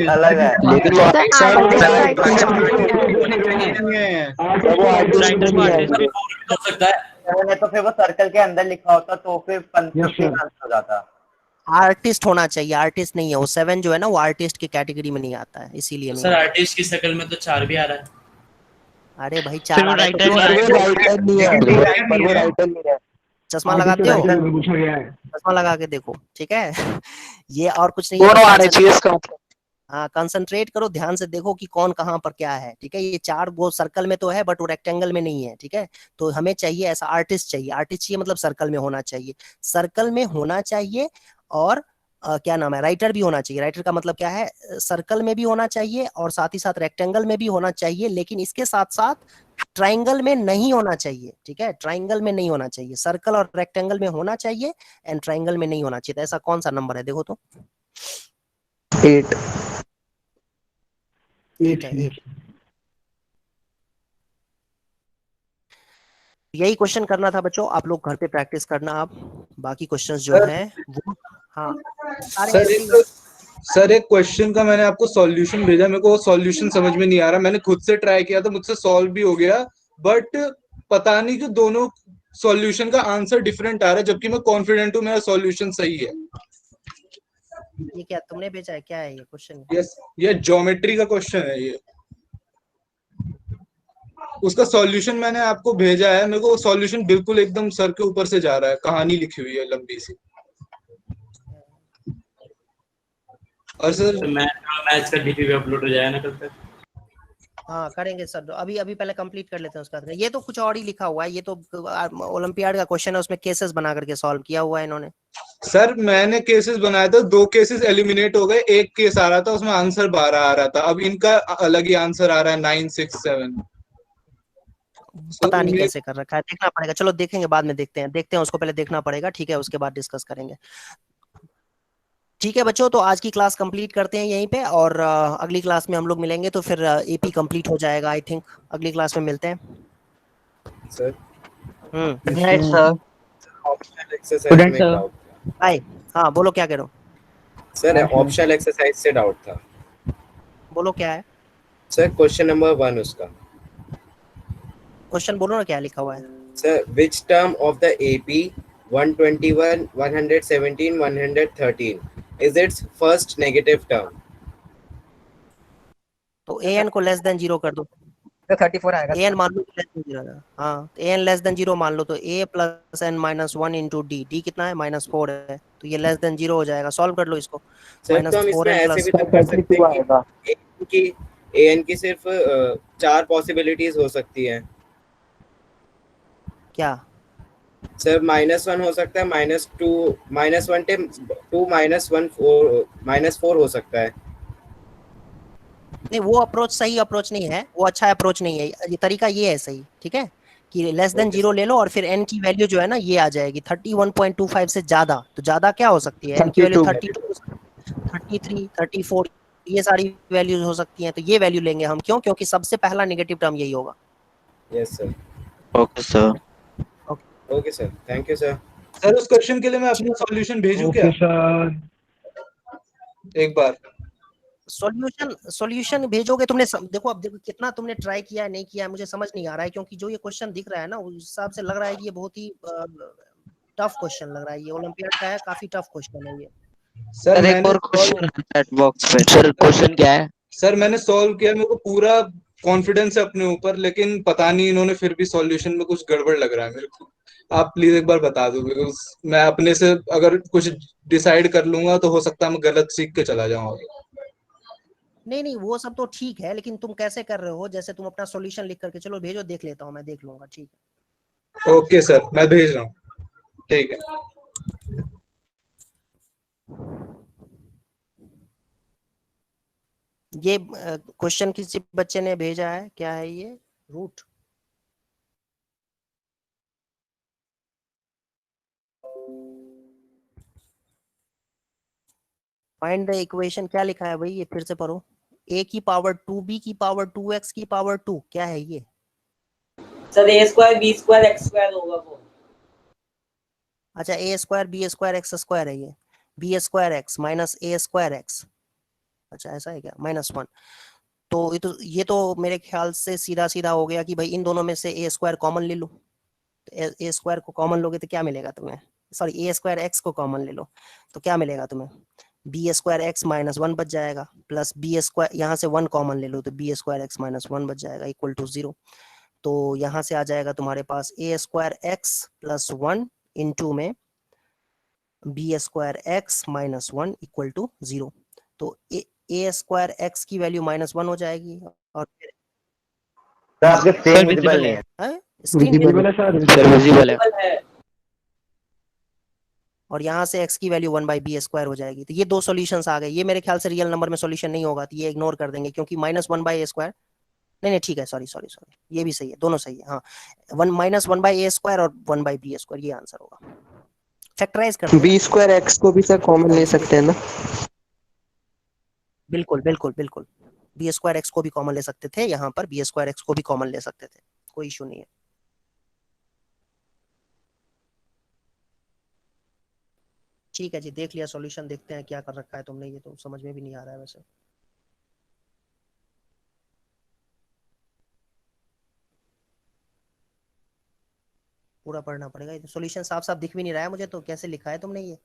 अलग है। लेकिन हो सकता है। 7 है तो फिर वो सर्कल के अंदर लिखा होता तो फिर 15 हो जाता। आर्टिस्ट होना चाहिए, आर्टिस्ट नहीं है वो। 7 जो है ना वो आर्टिस्ट की कैटेगरी में नहीं आता है, इसीलिए नहीं। सर आर्टिस्ट की शक्ल में तो 4 भी आ रहा है। अरे भाई 4 आ रहा है तो चश्मा लगाते हो, चश्मा लगा के देखो, ठीक है। ये और कुछ नहीं दोनों आने है। चाहिए इसका मतलब। हाँ, कंसंट्रेट करो, ध्यान से देखो कि कौन कहाँ पर क्या है, ठीक है। ये 4 वो सर्कल में तो है बट वो रेक्टेंगल में नहीं है, ठीक है। तो हमें चाहिए ऐसा आर्टिस्ट चाहिए, आर्टिस्ट चाहिए मतलब सर्कल में होना चाहिए, सर्कल में होना चाहिए। और क्या नाम है, राइटर भी होना चाहिए। राइटर का मतलब क्या है, सर्कल में भी होना चाहिए और साथ ही साथ रेक्टेंगल में भी होना चाहिए, लेकिन इसके साथ साथ ट्राइंगल में नहीं होना चाहिए, ठीक है। ट्राइंगल में नहीं होना चाहिए, सर्कल और रेक्टेंगल में होना चाहिए एंड ट्राइंगल में नहीं होना चाहिए। तो ऐसा कौन सा नंबर है, देखो तो। 8 है 8। यही क्वेश्चन करना था बच्चों, आप लोग घर पे प्रैक्टिस करना। आप बाकी क्वेश्चंस जो हैं वो, हाँ सर एक क्वेश्चन का मैंने आपको सॉल्यूशन भेजा, मेरे को वो सॉल्यूशन समझ में नहीं आ रहा। मैंने खुद से ट्राई किया तो मुझसे सॉल्व भी हो गया, बट पता नहीं कि दोनों सॉल्यूशन का आंसर डिफरेंट आ रहा है, जबकि मैं कॉन्फिडेंट हूँ मेरा सॉल्यूशन सही है। ये क्या तुमने भेजा है, क्या है ये क्वेश्चन? यस, ये ज्योमेट्री का क्वेश्चन है ये। उसका सॉल्यूशन मैंने आपको भेजा है, मेरे को सॉल्यूशन बिल्कुल एकदम सर के ऊपर से जा रहा है, कहानी लिखी हुई है लंबी सी। और सर मैच का डीपी पे अपलोड हो जाएगा ना कल तक? हाँ करेंगे सर, अभी पहले कंप्लीट कर लेते हैं उसका। ये तो कुछ और ही लिखा हुआ है, ये तो ओलंपियाड का क्वेश्चन है, उसमें केसेस बना करके सॉल्व किया हुआ है इन्होंने। सर मैंने केसेस बनाया था, 2 केसेस एलिमिनेट हो गए, एक केस आ रहा था उसमें आंसर 12 आ रहा था। अब इनका अलग ही आंसर आ रहा है 9 6 7। पता नहीं कैसे कर रखा है, देखना पड़ेगा। चलो देखेंगे, बाद में देखते हैं उसको पहले देखना पड़ेगा, ठीक है, उसके बाद डिस्कस करेंगे। ठीक है बच्चों, तो आज की क्लास कंप्लीट करते हैं यहीं पे, और अगली क्लास में हम लोग मिलेंगे तो फिर एपी कंप्लीट हो जाएगा आई थिंक। अगली क्लास में मिलते हैं सर। सर ऑप्शनल एक्सरसाइज में हाय, हाँ बोलो क्या कह रहे हो सर? ऑप्शनल एक्सरसाइज से डाउट था। बोलो क्या है सर? क्वेश्चन नंबर 1 उसका क्वेश्चन बोलो ना, क्या लिखा हुआ है sir? Which term of the AP 121 117 113 is its first negative term? तो an को लेस देन 0 कर दो, तो 34 आएगा। an मान लो लेस देन 0 है, हाँ an लेस देन 0 मान लो, तो a plus n minus 1 into D, D कितना है -4 है, तो ये लेस देन 0 हो जाएगा। सॉल्व कर लो इसको। सर तो हम इसमें ऐसे भी तो कर सकते हैं कि an की सिर्फ 4 पॉसिबिलिटीज हो सकती हैं। क्या सर -1 हो सकता है, -2 -1 टू -4 हो सकता है। नहीं, वो अप्रोच सही अप्रोच नहीं है, वो अच्छा अप्रोच नहीं है। ये तरीका ये है सही, ठीक है, कि लेस देन 0 ले लो और फिर n की वैल्यू जो है ना ये आ जाएगी 31.25 से ज्यादा। तो ज्यादा क्या हो सकती है, n की वैल्यू 32, 33, 34, ये सारी वैल्यूज हो सकती हैं। तो ये वैल्यू लेंगे हम, क्यों? क्योंकि सबसे पहला नेगेटिव टर्म यही होगा। Yes sir. Okay sir. Okay sir, thank you sir. Sir उस क्वेश्चन के लिए मैं अपना सॉल्यूशन भेजूं क्या? Okay sir. एक बार सॉल्यूशन भेजोगे तुमने देखो, अब देखो कितना तुमने ट्राई किया है नहीं किया है मुझे समझ नहीं आ रहा है, क्योंकि जो ये क्वेश्चन दिख रहा है ना उस हिसाब से लग रहा है कि ये बहुत ही टफ क्वेश्चन लग रहा है। ये ओलंपियाड का है, काफी टफ क्वेश्चन है ये। सर एक और क्वेश्चन चैट बॉक्स पे। सर क्वेश्चन क्या है? सर मैंने सॉल्व किया, मेरे को पूरा कॉन्फिडेंस है अपने ऊपर, लेकिन पता नहीं इन्होंने फिर भी सॉल्यूशन में कुछ गड़बड़ लग रहा है मेरे को। आप प्लीज एक बार बता दो, बिकॉज मैं अपने से अगर कुछ डिसाइड कर लूंगा तो हो सकता है मैं गलत सीख के चला जाऊंगा। नहीं नहीं, वो सब तो ठीक है, लेकिन तुम कैसे कर रहे हो? जैसे तुम अपना सॉल्यूशन लिख करके चलो भेजो, देख लेता हूँ, मैं देख लूंगा, ठीक है। ओके सर, मैं भेज रहा हूँ, ठीक है। ये क्वेश्चन किसी बच्चे ने भेजा है, क्या है ये? रूट फाइंड द इक्वेशन, क्या लिखा है भाई? ये फिर से पढ़ो। a की पावर 2, b की पावर 2, x की पावर 2, क्या है ये? Sir a square b square x square होगा वो। अच्छा, a square b square x square है ये, b square x minus a square x। अच्छा ऐसा है क्या? -1। तो ये तो मेरे ख्याल से सीधा सीधा हो गया कि भाई इन दोनों में से a स्क्वायर कॉमन ले लो। a स्क्वायर को कॉमन लोगे तो क्या मिलेगा तुम्हें? सॉरी, a स्क्वायर x को कॉमन ले लो तो क्या मिलेगा तुम्हें? बी स्क्वायर एक्स -1 बच जाएगा, प्लस बी स्क्वायर, यहाँ से 1 कॉमन ले लो तो बी स्क्वायर एक्स -1 बच जाएगा, इक्वल टू 0। तो यहाँ से आ जाएगा तुम्हारे पास a square x plus 1 into में b square x -1 equal to 0। तो a स्क्वायर एक्स की वैल्यू -1 हो जाएगी और फिर आपके स्क्रीन विजिबल नहीं है। स्क्रीन विजिबल है सर। सर विजिबल है। और यहाँ से x की वैल्यू 1/b स्क्वायर हो जाएगी। तो ये दो सॉल्यूशंस आ गए। ये मेरे ख्याल से रियल नंबर में सॉल्यूशन नहीं होगा, तो ये इग्नोर कर देंगे, क्योंकि -1/a स्क्वायर, नहीं ठीक है, सॉरी, ये भी सही है, दोनों सही है। हाँ, -1/a स्क्वायर और 1/b स्क्वायर, ये आंसर होगा। फैक्टराइज कर b स्क्वायर x को भी सर कॉमन ले सकते हैं ना? बिल्कुल बिल्कुल बिल्कुल, b स्क्वायर x को भी कॉमन ले सकते थे, यहाँ पर b स्क्वायर x को भी कॉमन ले सकते थे, कोई इशू नहीं है। ठीक है जी, देख लिया सॉल्यूशन, देखते हैं क्या कर रखा है तुमने, ये तो समझ में भी नहीं आ रहा है वैसे। पूरा पढ़ना पड़ेगा, ये तो सॉल्यूशन साफ साफ दिख भी नहीं रहा है मुझे, तो कैसे लिखा है तुमने ये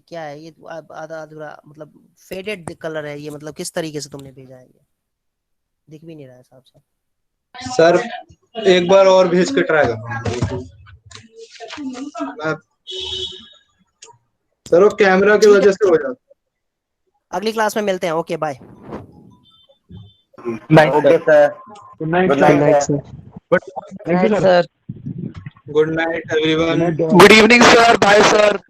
क्या है? ये आधा अधूरा, मतलब फेडेड कलर है ये, मतलब किस तरीके से तुमने भेजा है? ये दिख भी नहीं रहा है साफ साफ। सर एक बार और भेज के ट्राई करूंगा। सर वो कैमरा की वजह से हो जाता। अगली क्लास में मिलते हैं, okay bye. Okay sir, good night good night sir. Thank you sir. Good night everyone. Good evening sir, bye sir.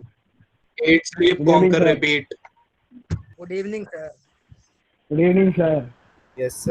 Eat, sleep, conquer, repeat. Good evening sir. Good evening sir. Yes sir.